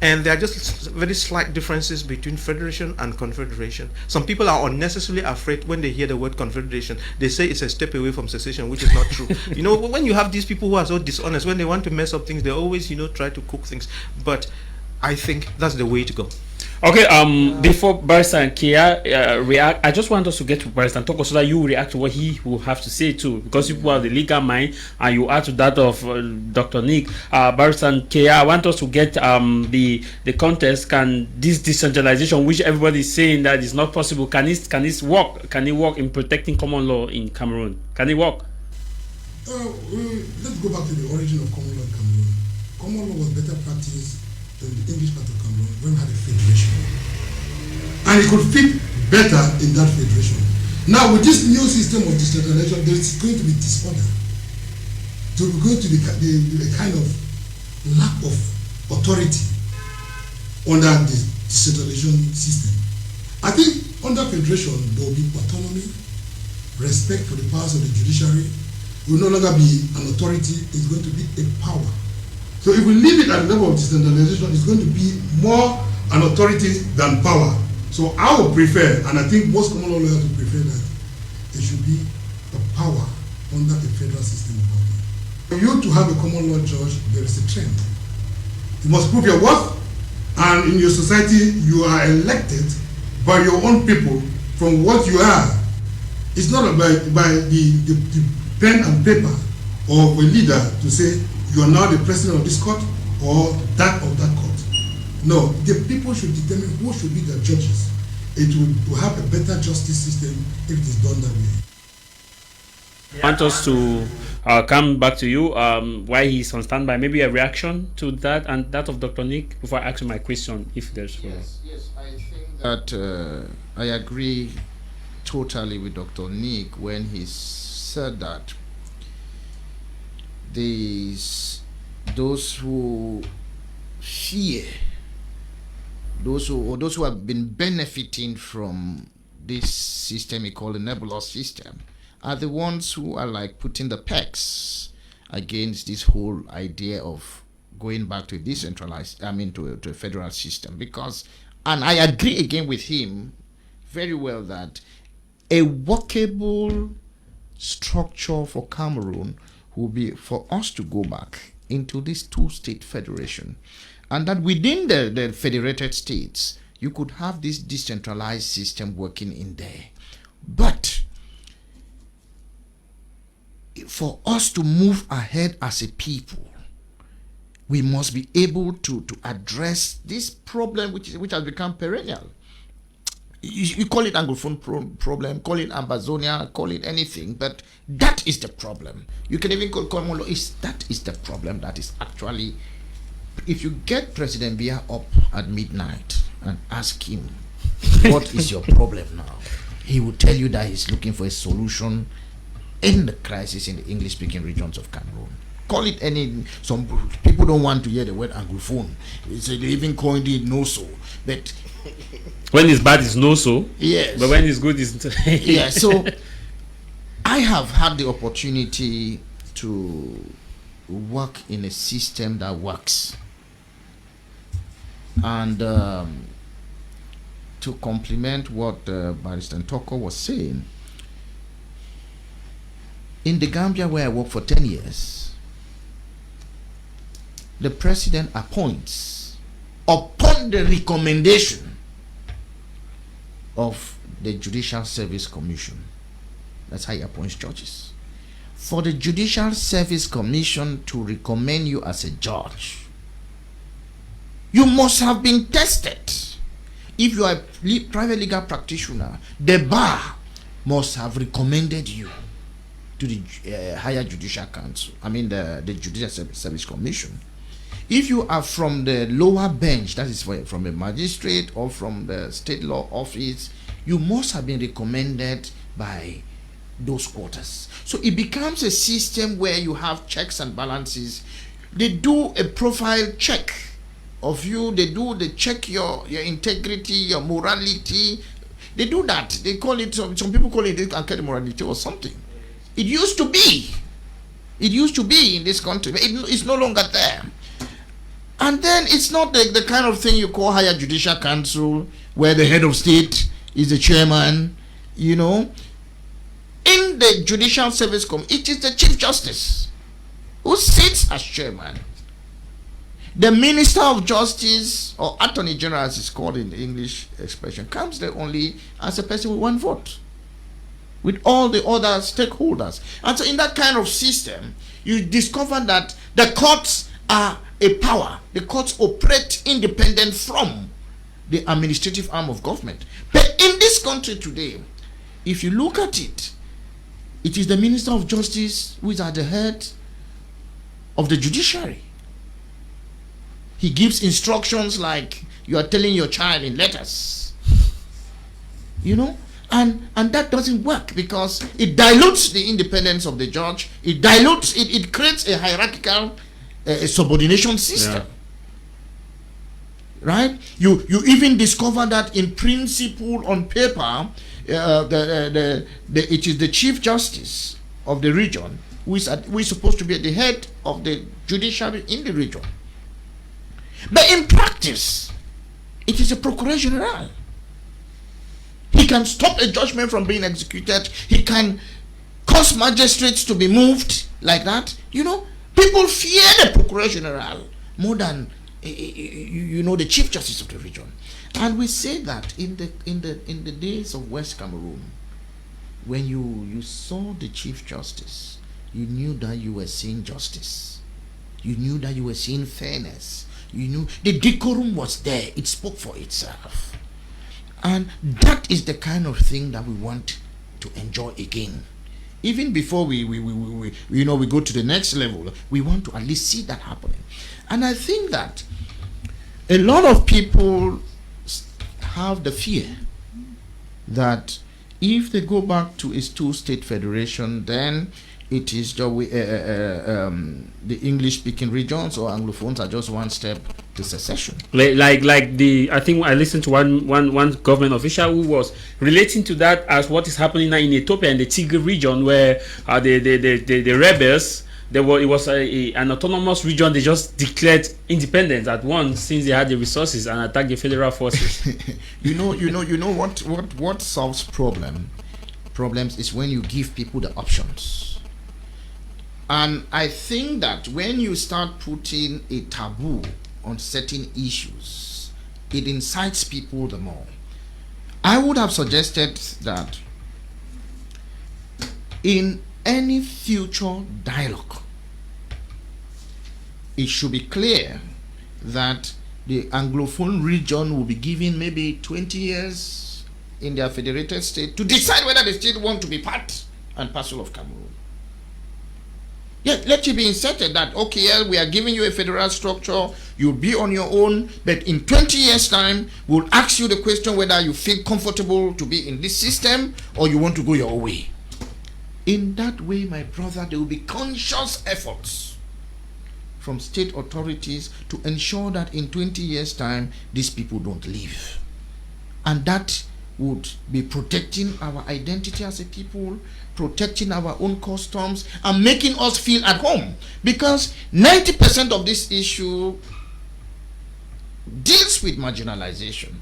And there are just very slight differences between federation and confederation. Some people are unnecessarily afraid when they hear the word confederation. They say it's a step away from secession, which is not true. When you have these people who are so dishonest, when they want to mess up things, they always, try to cook things. But I think that's the way to go. Okay, before Barrister and Kia react, I just want us to get to Barrister and Toko so that you react to what he will have to say too, because you have the legal mind and you add to that of Dr. Nick. Barrister and Kia, I want us to get the context. Can this decentralization, which everybody is saying that is not possible, can it work? Can it work in protecting common law in Cameroon? Can it work? Let's go back to the origin of common law in Cameroon. Common law was better practiced in the English part of Cameroon when we had a federation. And it could fit better in that federation. Now with this new system of decentralization, there is going to be disorder. There is going to be a kind of lack of authority under the decentralization system. I think under federation, there will be autonomy, respect for the powers of the judiciary. It will no longer be an authority, it's going to be a power. So if we leave it at the level of decentralization, it's going to be more an authority than power. So I would prefer, and I think most common law lawyers would prefer, that it should be a power under a federal system of government. For you to have a common law judge, there is a trend. You must prove your worth, and in your society, you are elected by your own people from what you are. It's not by the pen and paper of a leader to say, you are now the president of this court or that of that court. No, the people should determine who should be the judges. It will have a better justice system if it is done that way. I want us to come back to you while he's on standby. Maybe a reaction to that and that of Dr. Nick before I ask you my question, if there's Yes, I think that I agree totally with Dr. Nick when he said that those who fear, those who have been benefiting from this system we call the nebulous system, are the ones who are like putting the pegs against this whole idea of going back to a decentralized, to a federal system. Because, and I agree again with him very well, that a workable structure for Cameroon will be for us to go back into this 2-state federation, and that within the federated states you could have this decentralized system working in there. But for us to move ahead as a people, we must be able to address this problem which has become perennial. You call it Anglophone problem, call it Ambazonia, call it anything, but that is the problem. You can even call common law. That is the problem that is actually, if you get President Biya up at midnight and ask him, what is your problem now? He will tell you that he's looking for a solution in the crisis in the English-speaking regions of Cameroon. Call it any, some people don't want to hear the word Anglophone. They even coined it no-so, but when it's bad, it's no so. Yes. But when it's good, it's yeah. So I have had the opportunity to work in a system that works, and to complement what Barrister Ntoko was saying, in the Gambia where I worked for 10 years, the president appoints upon the recommendation of the Judicial Service Commission. That's how he appoints judges. For the Judicial Service Commission to recommend you as a judge, you must have been tested. If you are a private legal practitioner, the bar must have recommended you to the higher judicial council. I mean the Judicial Service Commission. If you are from the lower bench, that is from a magistrate or from the state law office, you must have been recommended by those quarters. So it becomes a system where you have checks and balances. They do a profile check of you. They check your integrity, your morality. They do that. They call it, some people call it academic morality or something. It used to be. It used to be in this country. It's no longer there. And then it's not the kind of thing you call higher judicial council, where the head of state is the chairman, you know. In the Judicial Service Commission, it is the Chief Justice who sits as chairman. The Minister of Justice, or Attorney General as it's called in the English expression, comes there only as a person with one vote, with all the other stakeholders. And so in that kind of system, you discover that the courts are a power. The courts operate independent from the administrative arm of government. But in this country today, if you look at it, it is the Minister of Justice who is at the head of the judiciary. He gives instructions like you are telling your child in letters, you know, and that doesn't work because it dilutes the independence of the judge. It dilutes it creates a hierarchical subordination system. Yeah. Right? You even discover that in principle, on paper, it is the Chief Justice of the region who is supposed to be at the head of the judiciary in the region. But in practice, it is a Procureur General. He can stop a judgment from being executed. He can cause magistrates to be moved like that. You know, people fear the Procureur General more than the Chief Justice of the region. And we say that in the days of West Cameroon, when you saw the Chief Justice, you knew that you were seeing justice. You knew that you were seeing fairness. You knew the decorum was there. It spoke for itself. And that is the kind of thing that we want to enjoy again. Even before we go to the next level, we want to at least see that happening. And I think that a lot of people have the fear that if they go back to a two-state federation, then it is the English-speaking regions or Anglophones are just one step to secession. I think I listened to one government official who was relating to that as what is happening now in Ethiopia in the Tigray region, where the rebels, it was an autonomous region. They just declared independence at once since they had the resources and attacked the federal forces. you know what solves problems is when you give people the options. And I think that when you start putting a taboo on certain issues, it incites people the more. I would have suggested that in any future dialogue, it should be clear that the Anglophone region will be given maybe 20 years in their federated state to decide whether they still want to be part and parcel of Cameroon. Yet let it be inserted that, okay, yeah, we are giving you a federal structure, you'll be on your own, but in 20 years' time, we'll ask you the question whether you feel comfortable to be in this system or you want to go your own way. In that way, my brother, there will be conscious efforts from state authorities to ensure that in 20 years' time, these people don't leave. And that would be protecting our identity as a people, protecting our own customs, and making us feel at home. Because 90% of this issue deals with marginalization.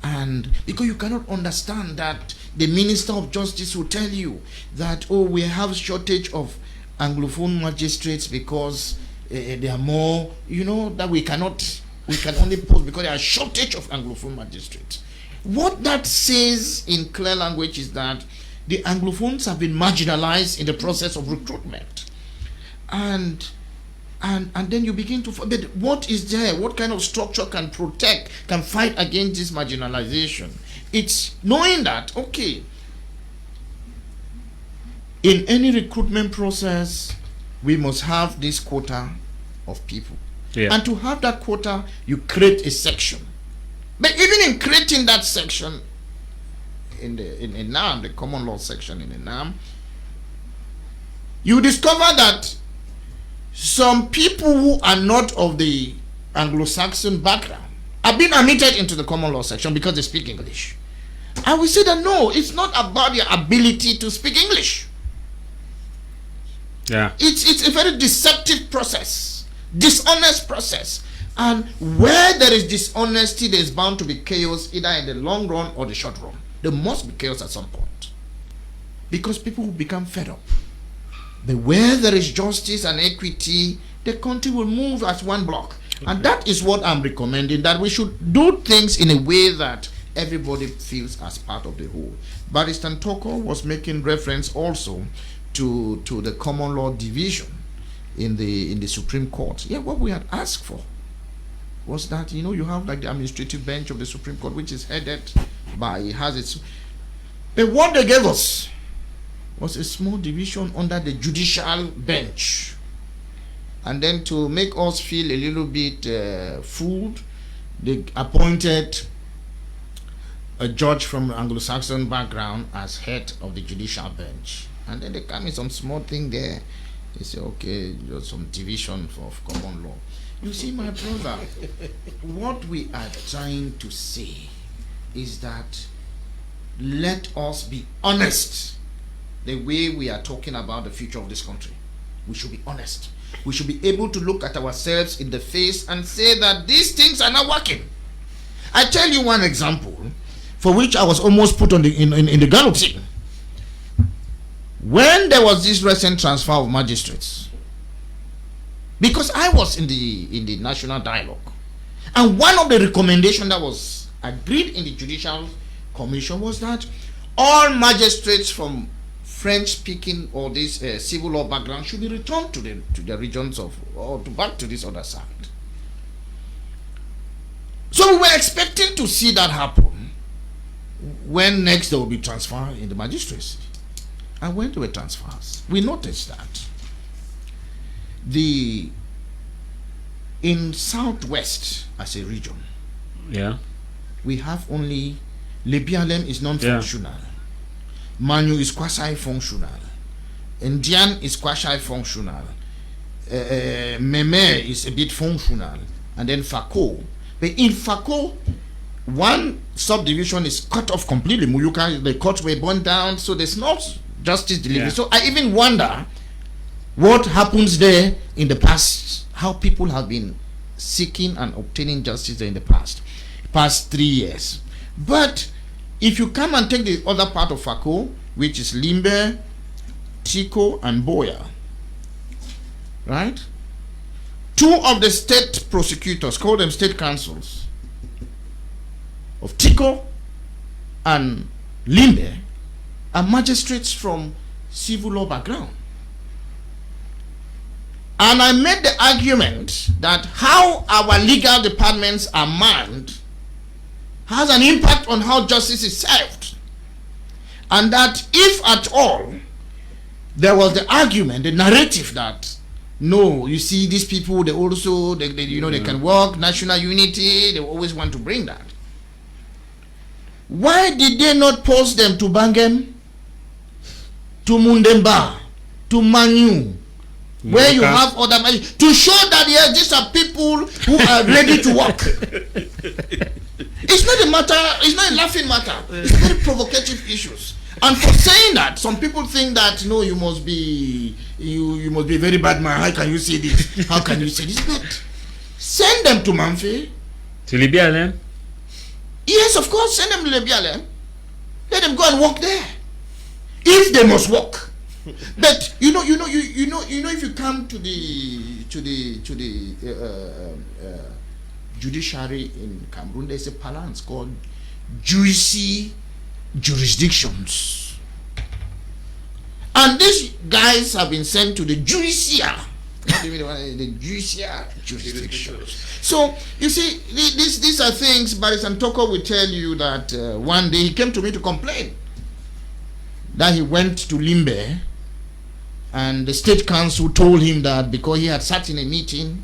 And because you cannot understand that the Minister of Justice will tell you that, oh, we have shortage of Anglophone magistrates because there are more, that we can only post because there are shortage of Anglophone magistrates. What that says in clear language is that the Anglophones have been marginalized in the process of recruitment. And then you begin to forget what is there, what kind of structure can protect, can fight against this marginalization. It's knowing that, okay, in any recruitment process, we must have this quota of people. Yeah. And to have that quota, you create a section. But even in creating that section, in NAM, the common law section in the NAM, you discover that some people who are not of the Anglo-Saxon background are being admitted into the common law section because they speak English. I will say that no, it's not about your ability to speak English. Yeah. It's a very deceptive process, dishonest process. And where there is dishonesty, there is bound to be chaos, either in the long run or the short run. There must be chaos at some point, because people will become fed up. But where there is justice and equity, the country will move as one block. Okay. And that is what I'm recommending, that we should do things in a way that everybody feels as part of the whole. Barrister Ntoko was making reference also to the common law division in the Supreme Court. Yeah, what we had asked for was that, you have like the administrative bench of the Supreme Court, which is headed by, it has its, but what they gave us was a small division under the judicial bench. And then to make us feel a little bit fooled, they appointed a judge from Anglo-Saxon background as head of the judicial bench. And then they come in some small thing there. They say, okay, there's some division of common law. You see, my brother, what we are trying to say is that let us be honest the way we are talking about the future of this country. We should be honest. We should be able to look at ourselves in the face and say that these things are not working. I tell you one example for which I was almost put on in the guillotine. When there was this recent transfer of magistrates, because I was in the national dialogue, and one of the recommendations that was agreed in the Judicial Commission was that all magistrates from French-speaking or this civil law background should be returned to the regions back to this other side. So we were expecting to see that happen when next there will be transfer in the magistracy. And when there were transfers, we noticed that in Southwest as a region, yeah, we have only Lebialem is non-functional, Manu is quasi-functional, Indian is quasi-functional, Meme is a bit functional, and then Fako. But in Fako, one subdivision is cut off completely. Muyuka, the courts were burned down, so there's not justice delivery. Yeah. So I even wonder what happens there in the past, how people have been seeking and obtaining justice there in the past 3 years. But if you come and take the other part of Fako, which is Limbe, Tiko, and Boya, right? Two of the state prosecutors, call them state councils, of Tiko and Limbe, are magistrates from civil law background. And I made the argument that how our legal departments are manned has an impact on how justice is served. And that if at all there was the argument, the narrative that no, you see, these people, they also, they can work, national unity, they always want to bring that. Why did they not post them to Bangem, to Mundemba, to Manu, where you have other to show that yes, these are people who are ready to work? It's not a matter, it's not a laughing matter. It's very provocative issues. And for saying that, some people think that no, you must be a very bad man. How can you say this? How can you say this? But send them to Manfi. To Libya, Yes, of course, send them to Libya. Let them go and work there. If they must work. But you know, if you come to the judiciary in Cameroon, there's a balance called juicy jurisdictions, and these guys have been sent to the juicier, the juicier jurisdictions. So you see, these are things. Barrister Ntoko will tell you that one day he came to me to complain that he went to Limbe, and the state council told him that because he had sat in a meeting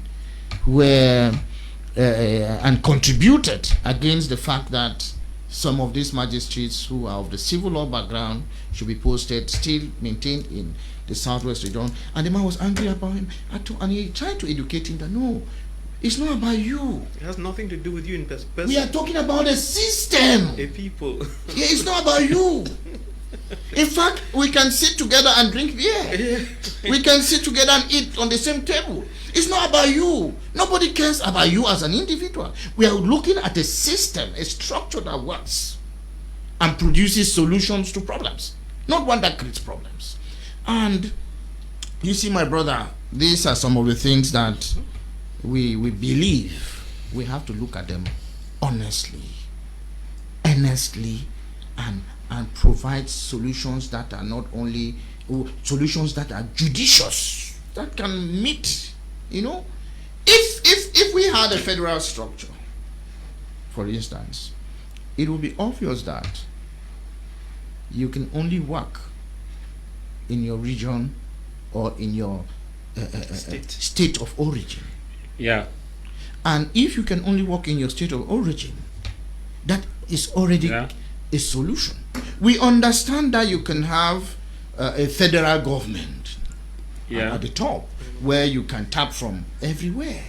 where and contributed against the fact that some of these magistrates who are of the civil law background should be posted, still maintained in the southwest region. And the man was angry about him. And he tried to educate him that no, it's not about you. It has nothing to do with you in person. We are talking about a system. A people. Yeah, it's not about you. In fact, we can sit together and drink beer. We can sit together and eat on the same table. It's not about you. Nobody cares about you as an individual. We are looking at a system, a structure that works and produces solutions to problems, not one that creates problems. And you see, my brother, these are some of the things that we believe we have to look at them honestly, earnestly, and provide solutions that are not only solutions that are judicious, that can meet. If we had a federal structure, for instance, it would be obvious that you can only work in your region or in your state of origin. Yeah. And if you can only work in your state of origin, that is already a solution. We understand that you can have a federal government at the top, where you can tap from everywhere.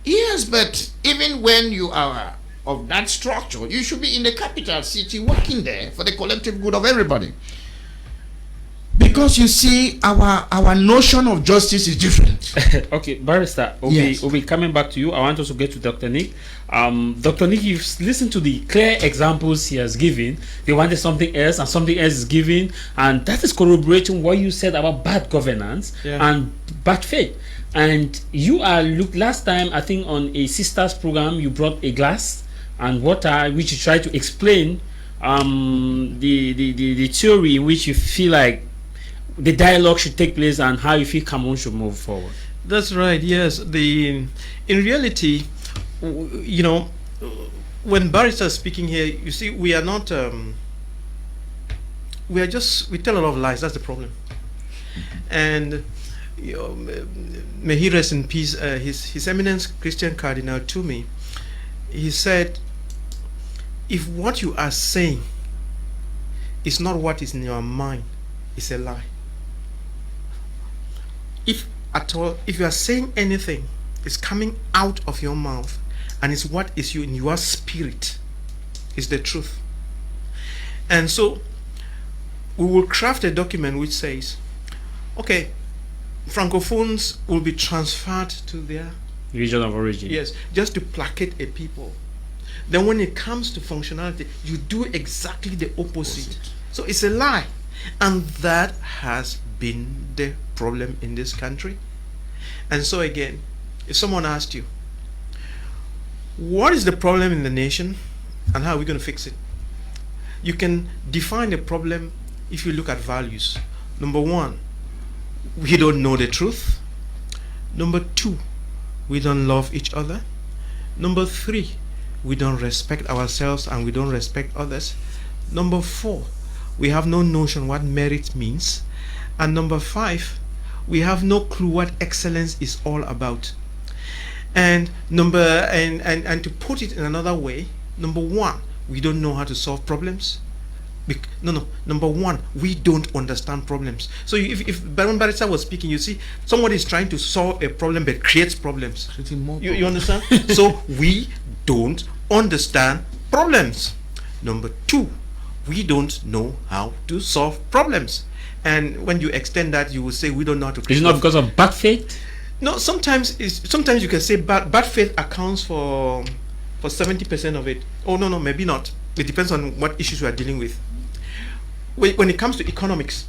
Yes, but even when you are of that structure, you should be in the capital city working there for the collective good of everybody. Because you see, our notion of justice is different. Okay, Barrister, we'll be coming back to you. I want us to get to Dr. Nick. Dr. Nick, you've listened to the clear examples he has given. They wanted something else, and something else is given, and that is corroborating what you said about bad governance and bad faith. And you are last time, I think, on a sisters program, you brought a glass and water, which you tried to explain the theory in which you feel like the dialogue should take place and how you feel Cameroon should move forward. That's right. Yes. In reality, when Barrister is speaking here, you see, we are not. We tell a lot of lies. That's the problem. And may he rest in peace. His Eminence Christian Cardinal Tumi, he said, if what you are saying is not what is in your mind, it's a lie. If at all, if you are saying anything, it's coming out of your mouth, and it's what is in your spirit, is the truth. And so we will craft a document which says, okay, Francophones will be transferred to their region of origin. Yes, just to placate a people. Then when it comes to functionality, you do exactly the opposite. So it's a lie. And that has been the problem in this country. And so again, if someone asked you, what is the problem in the nation and how are we going to fix it? you can define a problem if you look at values. Number one, we don't know the truth. Number two, we don't love each other. Number three, we don't respect ourselves and we don't respect others. Number four, we have no notion what merit means. And number five, we have no clue what excellence is all about. And to put it in another way, number one, we don't know how to solve problems. Number one, we don't understand problems. So if Baron Barrister was speaking, you see, somebody is trying to solve a problem but creates problems. You understand? So we don't understand problems. Number two, we don't know how to solve problems. And when you extend that, you will say we don't know how to create. Is it not because of bad faith? No, sometimes you can say bad faith accounts for 70% of it. Oh no, maybe not. It depends on what issues we are dealing with. When it comes to economics,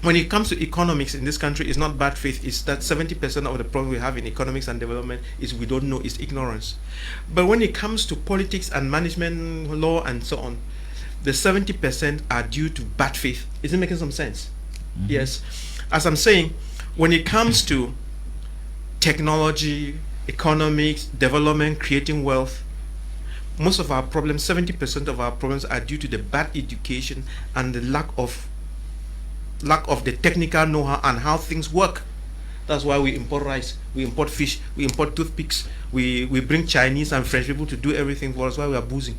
in this country, it's not bad faith. It's that 70% of the problem we have in economics and development is we don't know, it's ignorance. But when it comes to politics and management law and so on, the 70% are due to bad faith. Is it making some sense? Mm-hmm. Yes. As I'm saying, when it comes to technology, economics, development, creating wealth, most of our problems, 70% of our problems are due to the bad education and the lack of the technical know-how and how things work. That's why we import rice, we import fish, we import toothpicks, we bring Chinese and French people to do everything for us while we are boozing.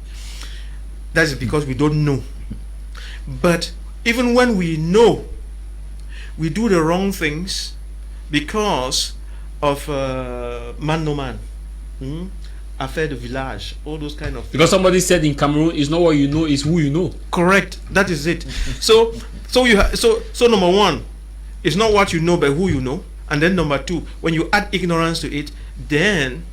That is because we don't know. But even when we know, we do the wrong things because of man no man. Affaire de village, all those kind of things. Because somebody said in Cameroon, it's not what you know, it's who you know. Correct. That is it. So number one, it's not what you know, but who you know. And then number two, when you add ignorance to it, then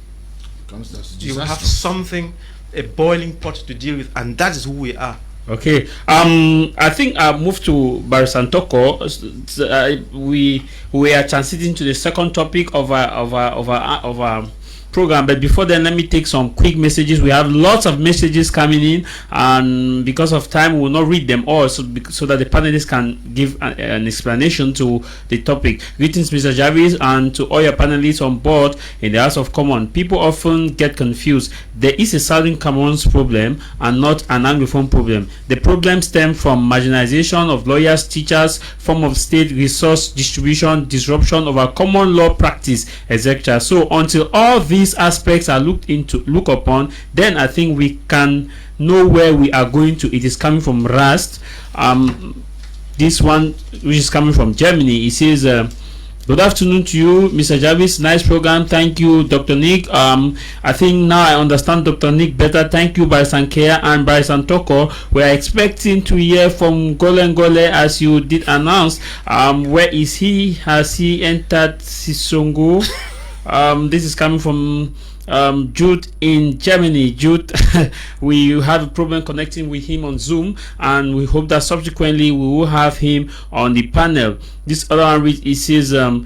you have something, a boiling pot to deal with, and that is who we are. Okay. I think I'll move to Barrister Ntoko. We are transiting to the second topic of our program, but before then, let me take some quick messages. We have lots of messages coming in, and because of time, we will not read them all, so that the panelists can give an explanation to the topic. Greetings, Mr. Jarvis, and to all your panelists on board in the House of Commons. People often get confused. There is a Southern Cameroon's problem and not an Anglophone problem. The problem stems from marginalization of lawyers, teachers, form of state resource distribution, disruption of our common law practice, etc. So until all these aspects are look upon, then I think we can know where we are going to. It is coming from Rust. This one, which is coming from Germany, it says, good afternoon to you, Mr. Jarvis. Nice program. Thank you, Dr. Nick. I think now I understand Dr. Nick better. Thank you, Barrister Nkea and Barrister Ntoko. We are expecting to hear from Golengole, as you did announce. Where is he? Has he entered Sisongo? This is coming from Jude in Germany. Jude, we have a problem connecting with him on Zoom, and we hope that subsequently we will have him on the panel. This other one, it says, hello,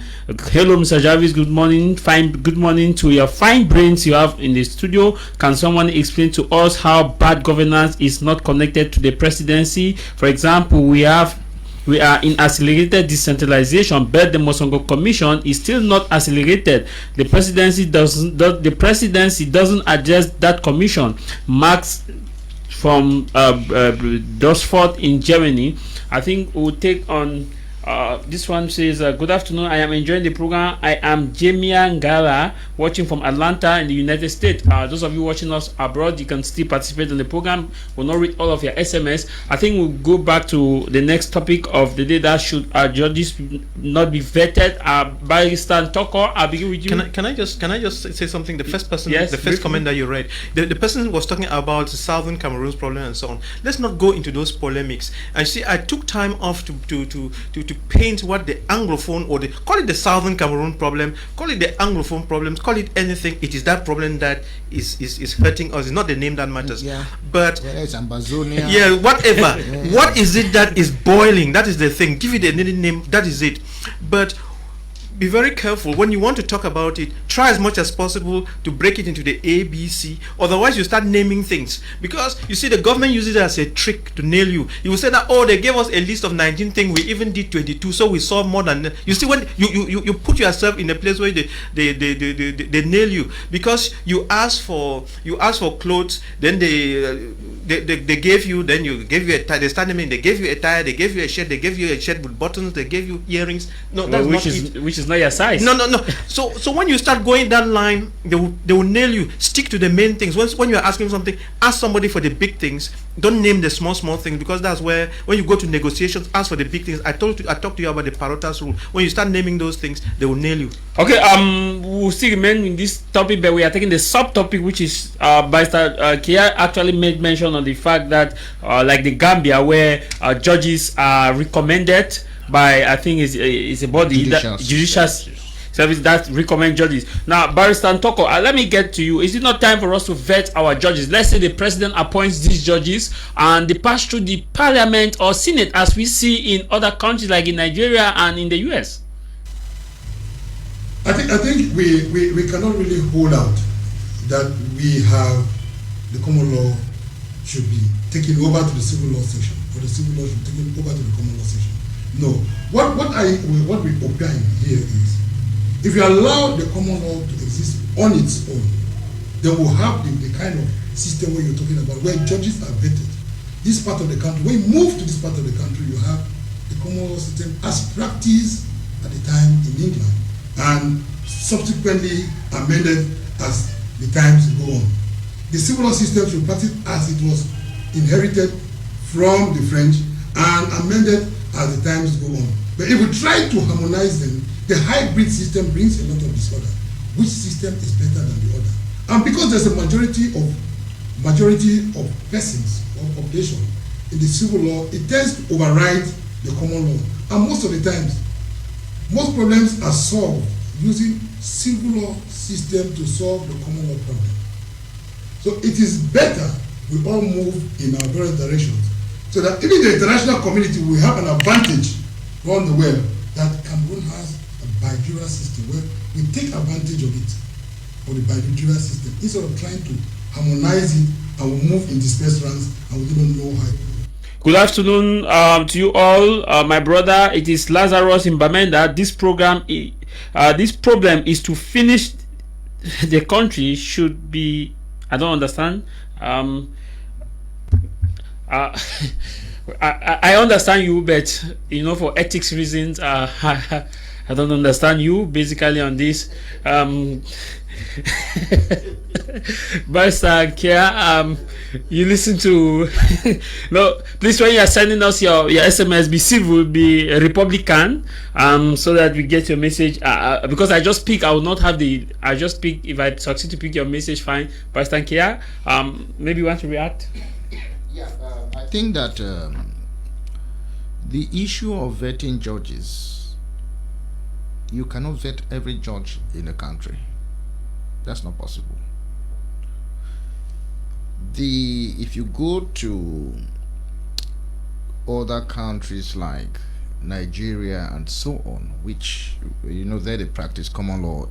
Mr. Jarvis, good morning. Good morning to your fine brains you have in the studio. Can someone explain to us how bad governance is not connected to the presidency? For example, we are in accelerated decentralization, but the Mosongo Commission is still not accelerated. The presidency doesn't address that commission. Max from Dosford in Germany. I think we'll take on this one. Says, good afternoon, I am enjoying the program. I am Jamia Ngala, watching from Atlanta in the United States. Those of you watching us abroad, you can still participate in the program. We'll not read all of your SMS. I think we'll go back to the next topic of the day, that should judges not be vetted. Barrister Ntoko, I'll begin with you. Can I just say something? The first person, yes, the first comment that you read, the person was talking about the Southern Cameroon's problem and so on. Let's not go into those polemics. And see, I took time off to paint what the Anglophone, or call it the Southern Cameroon problem, call it the Anglophone problems, call it anything. It is that problem that is hurting us. It's not the name that matters. Yeah. But it's Ambazonia. Yeah, whatever. What is it that is boiling? That is the thing. Give it a name. That is it. But be very careful when you want to talk about it. Try as much as possible to break it into the A, B, C. Otherwise, you start naming things, because you see the government uses it as a trick to nail you. You will say that, oh, they gave us a list of 19 things, we even did 22, so we saw more than. You see, when you put yourself in a place where they nail you, because you ask for clothes, then they gave you, then you gave you a tie. They start naming. They gave you a tie. They gave you a shirt. They gave you a shirt with buttons. They gave you earrings. No, that's not it. Which is not your size. No. So when you start going that line, they will nail you. Stick to the main things. When you're asking something, ask somebody for the big things. Don't name the small things, because that's where, when you go to negotiations, ask for the big things. I talked to you about the Parotas rule. When you start naming those things, they will nail you. Okay, we'll still remain in this topic, but we are taking the subtopic, which is Barrister Kia actually made mention on the fact that like the Gambia, where judges are recommended by, I think it's a body, judicial service that recommend judges. Now, Barrister Ntoko, let me get to you. Is it not time for us to vet our judges? Let's say the president appoints these judges and they pass through the parliament or senate, as we see in other countries like in Nigeria and in the US. I think we cannot really hold out that we have the common law should be taken over to the civil law section, or the civil law should be taken over to the common law section. No. What we opine here is, if you allow the common law to exist on its own, then we'll have the kind of system where you're talking about, where judges are vetted. This part of the country, when you move to this part of the country, you have the common law system as practiced at the time in England, and subsequently amended as the times go on. The civil law system should practice as it was inherited from the French and amended as the times go on. But if we try to harmonize them, the hybrid system brings a lot of disorder. Which system is better than the other? And because there's a majority of persons or population in the civil law, it tends to override the common law. And most of the times, most problems are solved using civil law system to solve the common law problem. So it is better we all move in our various directions, so that even the international community will have an advantage around the world that Cameroon has a bijural system, where we take advantage of it, of the bijural system, instead of trying to harmonize it and we move in dispersed ranks and we don't know how. Good afternoon to you all, my brother. It is Lazarus in Bamenda. This problem is to finish the country should be. I don't understand. I understand you, but for ethics reasons, I don't understand you basically on this. Barrister Kia, you listen to no, please, when you are sending us your SMS, be civil, be a Republican, so that we get your message. Because I just pick, I will not have the. I just pick. If I succeed to pick your message, fine. Barrister Kia, maybe you want to react. Yeah, I think that the issue of vetting judges, you cannot vet every judge in the country. That's not possible. If you go to other countries like Nigeria and so on, which there they practice common law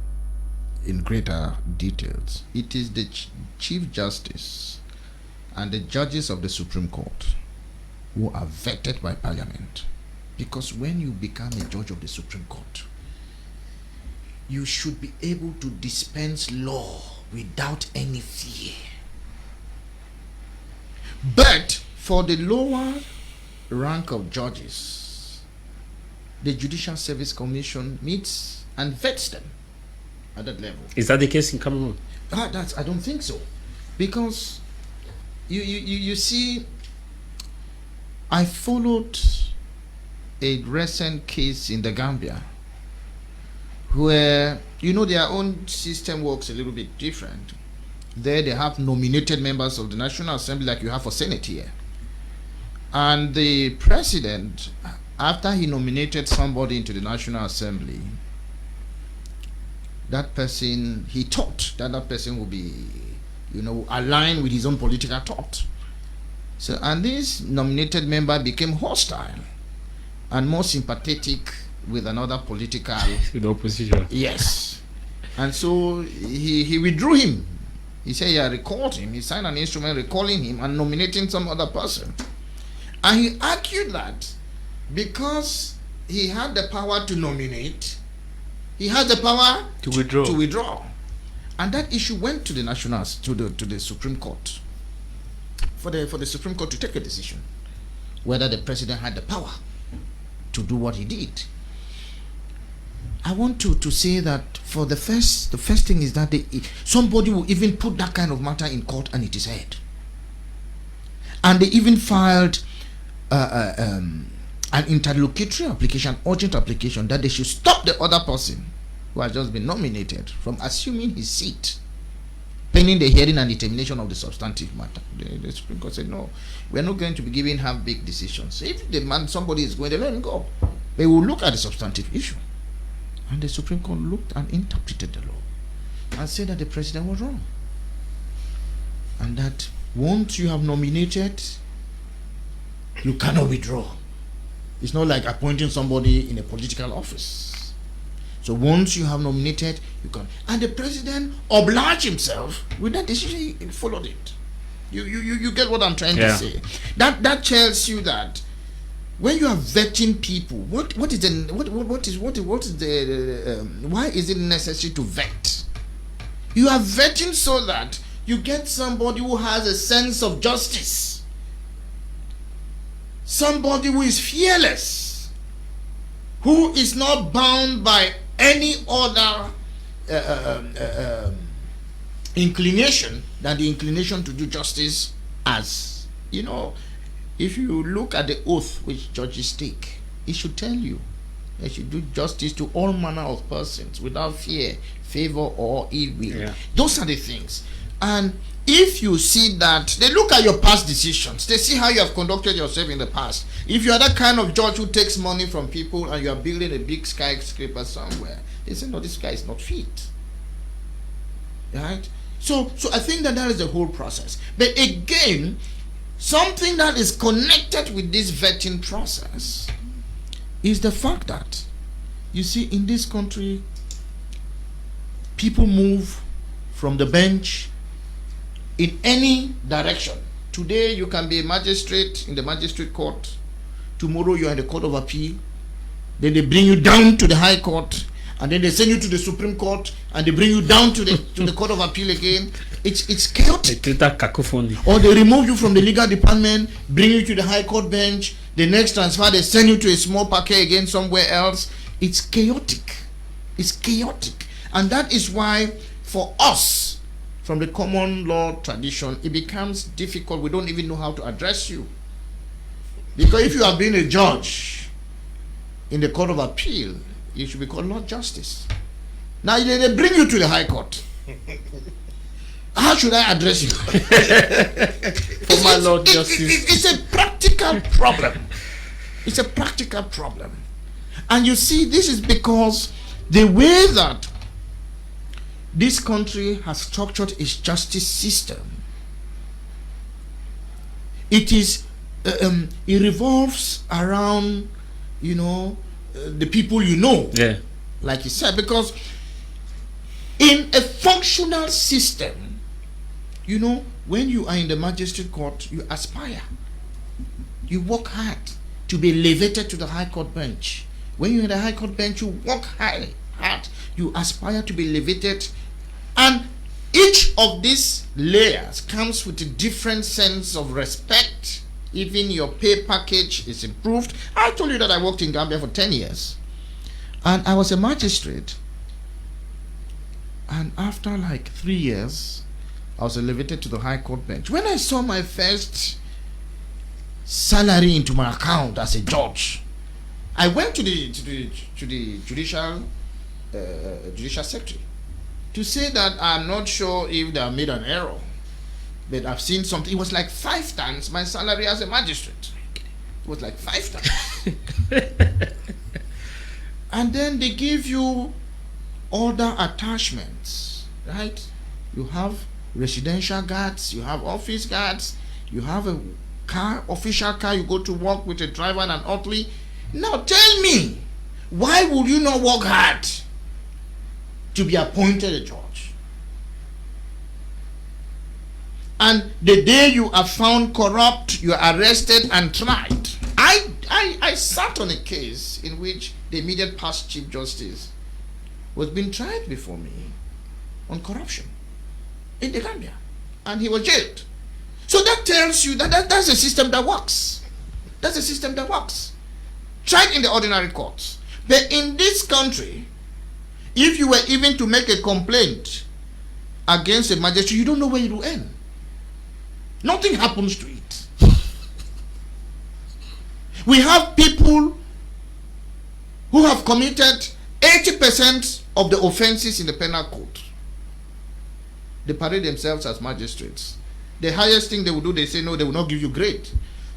in greater details, it is the Chief Justice and the judges of the Supreme Court who are vetted by Parliament. Because when you become a judge of the Supreme Court, you should be able to dispense law without any fear. But for the lower rank of judges, the Judicial Service Commission meets and vets them at that level. Is that the case in Cameroon? I don't think so, because you see, I followed a recent case in the Gambia where their own system works a little bit different. There they have nominated members of the National Assembly like you have for Senate here. And the president, after he nominated somebody into the National Assembly, that person, he thought that person would be, aligned with his own political thought. So, and this nominated member became hostile and more sympathetic with another political The opposition. yes. And so he withdrew him. He said he had recalled him. He signed an instrument recalling him and nominating some other person. And he argued that because he had the power to nominate, he had the power To withdraw. And that issue went to the to the Supreme Court for the Supreme Court to take a decision whether the president had the power to do what he did. I want to say that for the first thing is that somebody will even put that kind of matter in court and it is heard. And they even filed an interlocutory application, urgent application, that they should stop the other person who has just been nominated from assuming his seat pending the hearing and determination of the substantive matter. The Supreme Court said, no, we're not going to be giving half-baked decisions. So if somebody is going to let him go, they will look at the substantive issue. And the Supreme Court looked and interpreted the law and said that the president was wrong. And that once you have nominated, you cannot withdraw. It's not like appointing somebody in a political office. So once you have nominated, you can. And the president obliged himself with that decision. He followed it. You get what I'm trying to say. That tells you that when you are vetting people, why is it necessary to vet? You are vetting so that you get somebody who has a sense of justice, somebody who is fearless, who is not bound by any other inclination than the inclination to do justice. As you know, if you look at the oath which judges take, it should tell you they should do justice to all manner of persons without fear, favor, or ill will. Those are the things. And if you see that, they look at your past decisions, they see how you have conducted yourself in the past. If you are that kind of judge who takes money from people and you are building a big skyscraper somewhere, they say, no, this guy is not fit. Right? So I think that is the whole process. But again, something that is connected with this vetting process is the fact that, you see, in this country, people move from the bench in any direction. Today you can be a magistrate in the magistrate court. Tomorrow you are in the court of appeal. Then they bring you down to the high court, and then they send you to the Supreme Court, and they bring you down to the court of appeal again. It's chaotic. Cacophony. Or they remove you from the legal department, bring you to the high court bench. The next transfer, they send you to a small parquet again somewhere else. It's chaotic. It's chaotic. And that is why for us, from the common law tradition, it becomes difficult. We don't even know how to address you. Because if you have been a judge in the court of appeal, you should be called Lord Justice. Now they bring you to the high court. How should I address you? For my Lord Justice. It's a practical problem. It's a practical problem. And you see, this is because the way that this country has structured its justice system, it revolves around, the people Yeah. like you said, because in a functional system, when you are in the magistrate court, you aspire, you work hard to be elevated to the high court bench. When you're in the high court bench, you work hard, you aspire to be elevated. And each of these layers comes with a different sense of respect. Even your pay package is improved. I told you that I worked in Gambia for 10 years. And I was a magistrate. And after like 3 years, I was elevated to the high court bench. When I saw my first salary into my account as a judge, I went to the judicial secretary to say that I'm not sure if they have made an error, but I've seen something. It was like 5 times my salary as a magistrate. It was like 5 times. And then they give you other attachments, right? You have residential guards, you have office guards, you have a car, official car, you go to work with a driver and an orderly. Now tell me, Why would you not work hard to be appointed a judge? And the day you are found corrupt, you are arrested and tried. I sat on a case in which the immediate past Chief Justice was being tried before me on corruption in the Gambia, and he was jailed. So that tells you that that's a system that works. That's a system that works. Tried in the ordinary courts. But in this country, if you were even to make a complaint against a magistrate, you don't know where it will end. Nothing happens to it. We have people who have committed 80% of the offenses in the penal code. They parade themselves as magistrates. The highest thing they will do, they say no, they will not give you grade.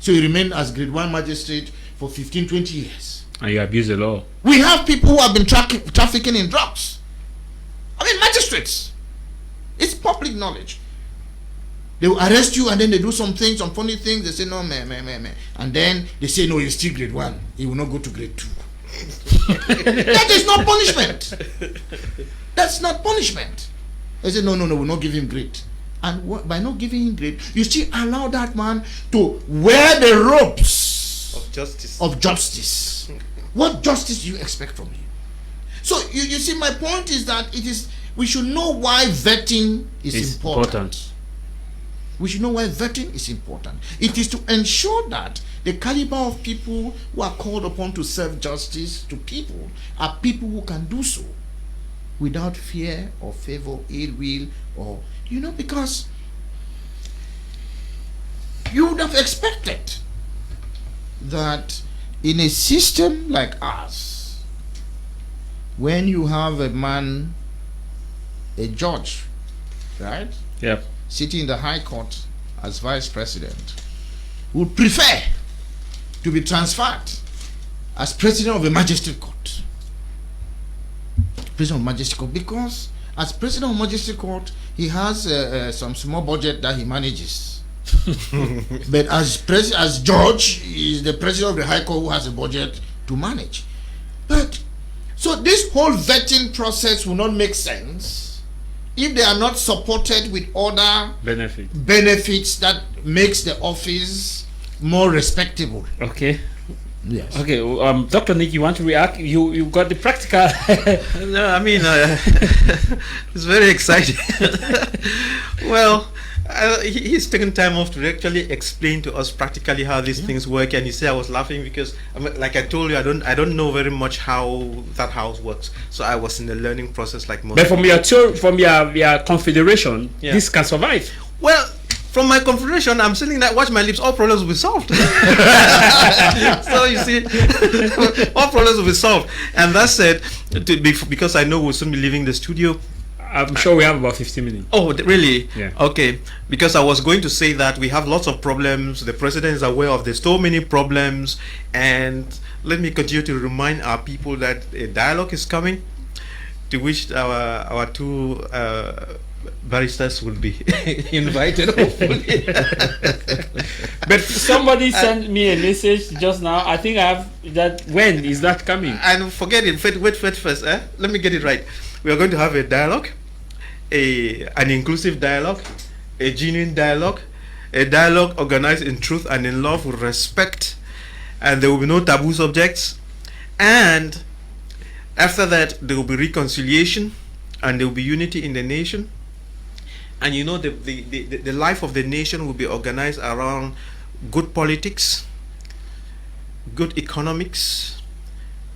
So you remain as grade 1 magistrate for 15, 20 years. And you abuse the law. We have people who have been trafficking in drugs. I mean, magistrates. It's public knowledge. They will arrest you and then they do some things, some funny things. They say, no, man. And then they say, no, you're still grade 1. You will not go to grade 2. That is not punishment. That's not punishment. They say, no, we'll not give him grade. And by not giving him grade, you still allow that man to wear the ropes of justice. What justice do you expect from him? So you see, my point is that we should know why vetting is important. We should know why vetting is important. It is to ensure that the caliber of people who are called upon to serve justice to people are people who can do so without fear or favor, ill will, or, because you would have expected that in a system like ours, when you have a judge, right? Yep. Sitting in the High Court as vice president, would prefer to be transferred as president of a magistrate court. President of magistrate court, because as president of magistrate court, he has some small budget that he manages. But as judge, he is the president of the High Court who has a budget to manage. But so this whole vetting process will not make sense if they are not supported with other benefits that makes the office more respectable. Okay. Yes. Okay. Dr. Nick, you want to react? You got the practical. No, I mean, it's very exciting. Well, he's taken time off to actually explain to us practically how these things work, and he said I was laughing because, like I told you, I don't know very much how that house works, so I was in the learning process like most. But from your confederation, this can survive. Well, from my confederation, I'm saying that watch my lips, all problems will be solved. So you see, all problems will be solved. And that said, because I know we'll soon be leaving the studio. I'm sure we have about 15 minutes. Oh, really? Yeah. Okay. Because I was going to say that we have lots of problems. The president is aware of there's so many problems. And let me continue to remind our people that a dialogue is coming, to which our two barristers will be invited, hopefully. But somebody sent me a message just now. I think I have that. When is that coming? And forget it. Wait first. Let me get it right. We are going to have a dialogue, an inclusive dialogue, a genuine dialogue, a dialogue organized in truth and in love with respect, and there will be no taboo subjects. And after that, there will be reconciliation, and there will be unity in the nation. And the life of the nation will be organized around good politics, good economics,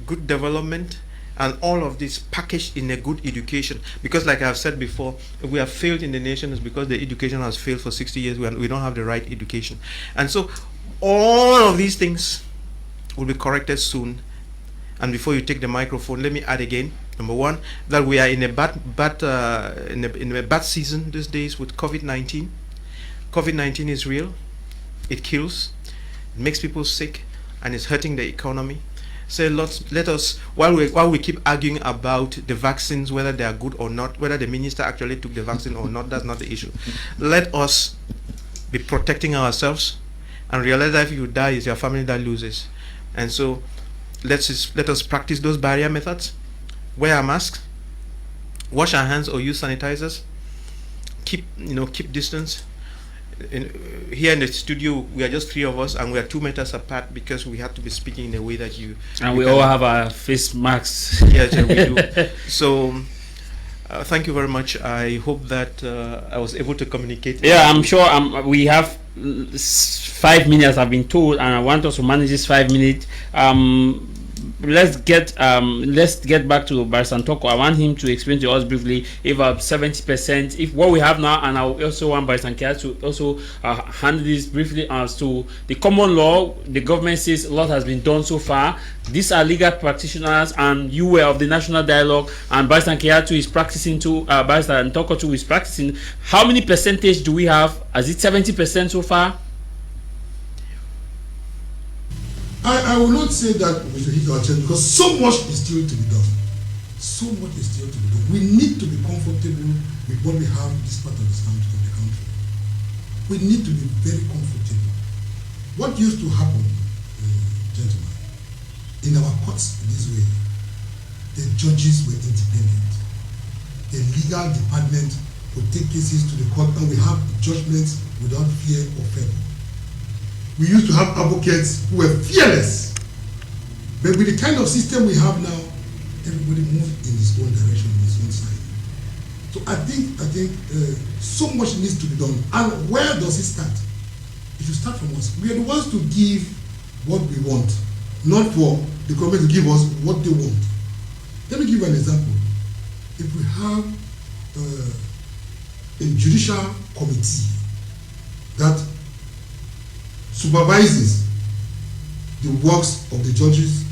good development, and all of this packaged in a good education. Because like I've said before, if we have failed in the nation, is because the education has failed for 60 years. We don't have the right education. And so all of these things will be corrected soon. And before you take the microphone, let me add again, number one, that we are in a bad season these days with COVID-19. COVID-19 is real. It kills. It makes people sick, and it's hurting the economy. So let us, while we keep arguing about the vaccines, whether they are good or not, whether the minister actually took the vaccine or not, that's not the issue. Let us be protecting ourselves and realize that if you die, it's your family that loses. And so let us practice those barrier methods. Wear our masks, wash our hands or use sanitizers, keep distance. Here in the studio, we are just 3 of us, and we are 2 meters apart because we have to be speaking in a way that you. And we all have our face masks. Yes, yeah, we do. So, thank you very much. I hope that I was able to communicate. Yeah, I'm sure. We have 5 minutes, I've been told, and I want us to manage this 5 minutes. Let's get back to Barrister Ntoko. I want him to explain to us briefly if 70%, if what we have now, and I also want Barrister Nkia to also handle this briefly as to the common law. The government says a lot has been done so far. These are legal practitioners, and you were of the National Dialogue, and Barrister Nkia too is practicing too. Barrister Ntoko too is practicing. How many percentage do we have? Is it 70% so far? I will not say that we should hit our chest because so much is still to be done. So much is still to be done. We need to be comfortable with what we have in this part of the country. We need to be very comfortable. What used to happen, gentlemen, in our courts this way, the judges were independent. The legal department would take cases to the court and we have judgments without fear or favor. We used to have advocates who were fearless. But with the kind of system we have now, everybody moves in his own direction, in his own side. So I think so much needs to be done. And where does it start? It should start from us. We are the ones to give what we want, not for the government to give us what they want. Let me give you an example. If we have a judicial committee that supervises the works of the judges,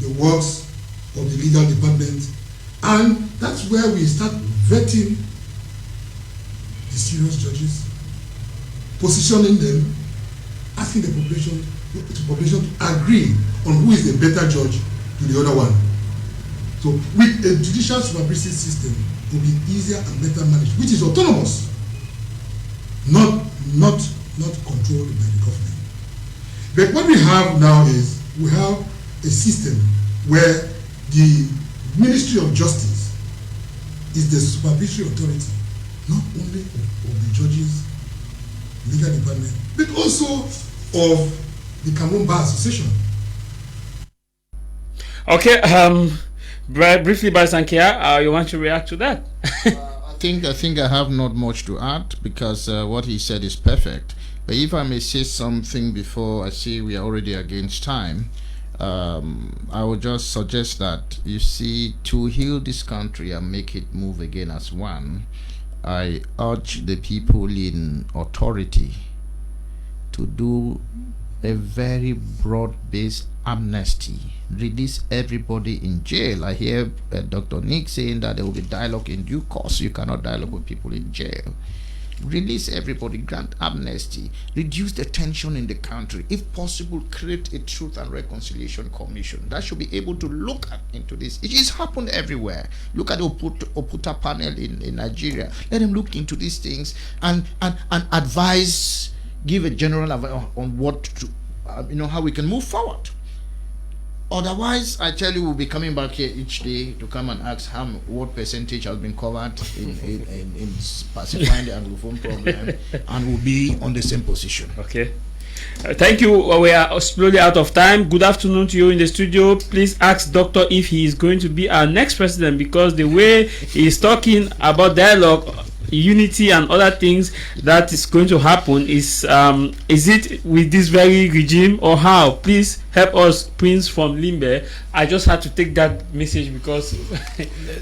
the works of the legal department, and that's where we start vetting the serious judges, positioning them, asking the population to agree on who is the better judge to the other one. So with a judicial supervisory system, it will be easier and better managed, which is autonomous, not controlled by the government. But what we have now is we have a system where the Ministry of Justice is the supervisory authority, not only of the judges, legal department, but also of the Cameroon Bar Association. Okay, briefly, Barrister Nkia, you want to react to that? I think I have not much to add because what he said is perfect. But if I may say something before I see we are already against time, I would just suggest that, you see, to heal this country and make it move again as one, I urge the people in authority to do a very broad-based amnesty, release everybody in jail. I hear Dr. Nick saying that there will be dialogue in due course. You cannot dialogue with people in jail. Release everybody, grant amnesty, reduce the tension in the country. If possible, create a Truth and Reconciliation Commission that should be able to look into this. It has happened everywhere. Look at the Oputa panel in Nigeria. Let them look into these things and advise, give a general advice on what to, how we can move forward. Otherwise, I tell you, we'll be coming back here each day to come and ask what percentage has been covered in pacifying the Anglophone problem, and we'll be on the same position. Okay. Thank you. We are slowly out of time. Good afternoon to you in the studio. Please ask Doctor if he is going to be our next president, because the way he is talking about dialogue, unity and other things that is going to happen is it with this very regime or how? Please help us, Prince from Limbe. I just had to take that message because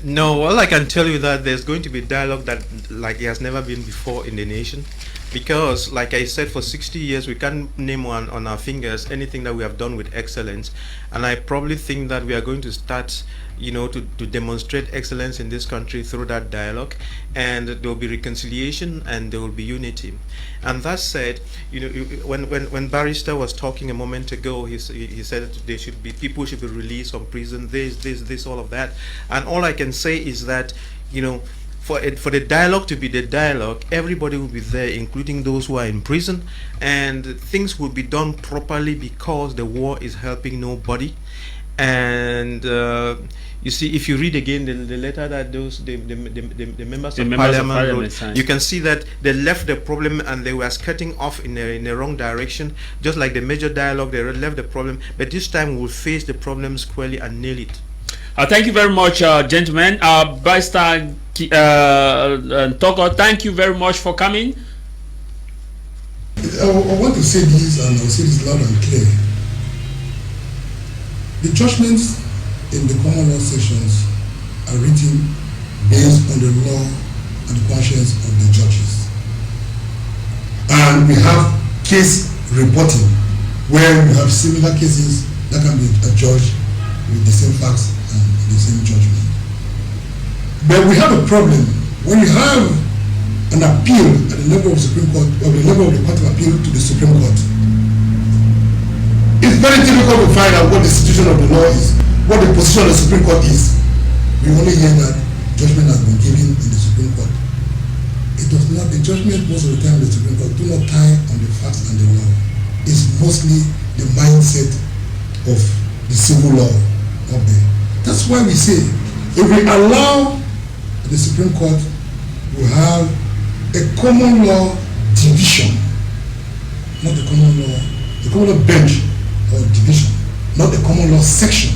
no, all I can tell you that there's going to be dialogue that like it has never been before in the nation, because like I said, for 60 years we can't name on our fingers anything that we have done with excellence, and I probably think that we are going to start to demonstrate excellence in this country through that dialogue, and there will be reconciliation and there will be unity. And that said, when Barrister was talking a moment ago, he said people should be released from prison, this, all of that. And all I can say is that, for the dialogue to be the dialogue, everybody will be there, including those who are in prison, and things will be done properly, because the war is helping nobody. And you see, if you read again the letter that the members of parliament wrote, you can see that they left the problem and they were skirting off in the wrong direction. Just like the major dialogue, they left the problem, but this time we'll face the problem squarely and nail it. Thank you very much, gentlemen. Barrister Ntoko, thank you very much for coming. I want to say this, and I'll say this loud and clear. The judgments in the common law sections are written based on the law and the conscience of the judges. And we have case reporting where we have similar cases that can be adjudged with the same facts and the same judgment. But we have a problem when you have an appeal at the level of the Supreme Court, or the level of the Court of Appeal to the Supreme Court. It's very difficult to find out what the situation of the law is, what the position of the Supreme Court is. We only hear that judgment has been given in the Supreme Court. It does not, the judgment most of the time in the Supreme Court do not tie on the facts and the law. It's mostly the mindset of the civil law up there. That's why we say, if we allow the Supreme Court to have a common law division, not the common law bench or division, not the common law section,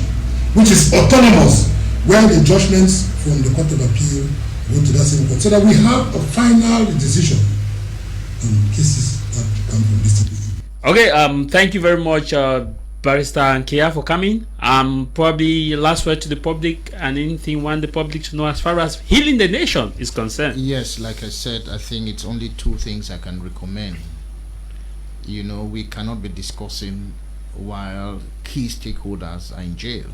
which is autonomous, where the judgments from the Court of Appeal go to that same court, so that we have a final decision on cases that come from this division. Okay, thank you very much, Barrister Nkia, for coming. Probably last word to the public and anything you want the public to know as far as healing the nation is concerned. Yes, like I said, I think it's only two things I can recommend. You know, we cannot be discussing while key stakeholders are in jail.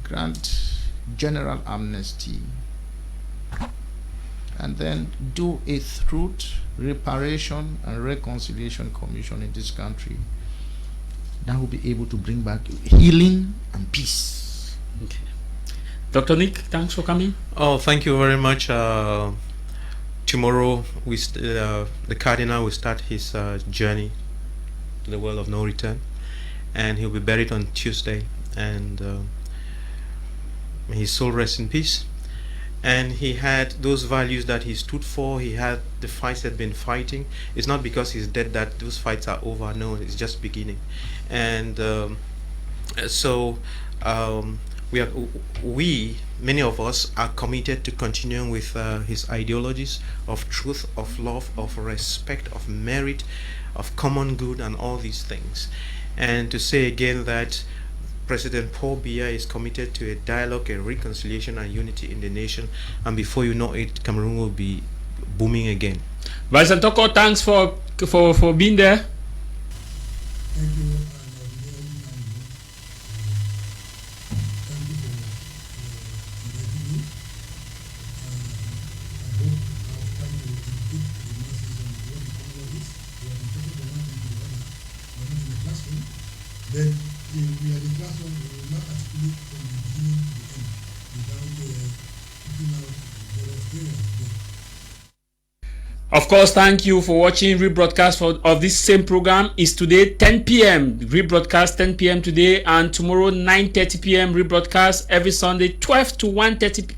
Grant general amnesty and then do a truth, reparation and reconciliation commission in this country that will be able to bring back healing and peace. Okay. Dr. Nick, thanks for coming. Oh, thank you very much. Tomorrow, the Cardinal will start his journey to the world of no return, and he'll be buried on Tuesday, and may his soul rest in peace. And he had those values that he stood for. He had the fights that been fighting. It's not because he's dead that those fights are over. No, it's just beginning. And many of us are committed to continuing with his ideologies of truth, of love, of respect, of merit, of common good, and all these things. And to say again that President Paul Biya is committed to a dialogue, a reconciliation, and unity in the nation, and before you know it, Cameroon will be booming again. Vice Ntoko, thanks for being there. Thank you. Then if we are in the classroom, we will not articulate from the beginning to the end without putting out the experience. Of course, thank you for watching. Rebroadcast of this same program is today 10 p.m. Rebroadcast 10 p.m. today, and tomorrow 9:30 p.m. Rebroadcast every Sunday 12 to 1:30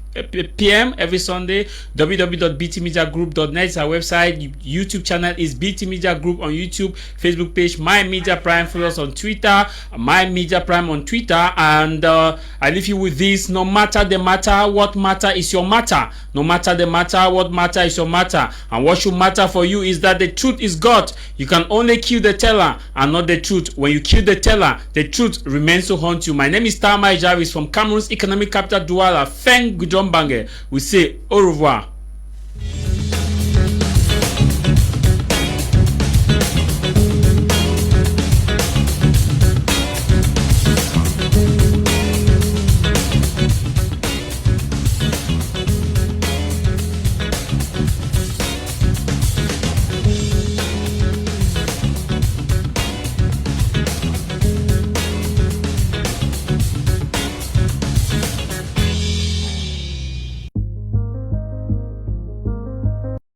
p.m. every Sunday. www.btmediagroup.net is our website. YouTube channel is BT Media Group on YouTube. Facebook page My Media Prime. Follow us on Twitter, My Media Prime on Twitter. And I leave you with this: no matter the matter, what matter is your matter. No matter the matter, what matter is your matter. And what should matter for you is that the truth is God. You can only kill the teller and not the truth. When you kill the teller, the truth remains to haunt you. My name is Tamai Jarvis from Cameroon's economic capital Douala. Feng Gudom Bange. We say au revoir.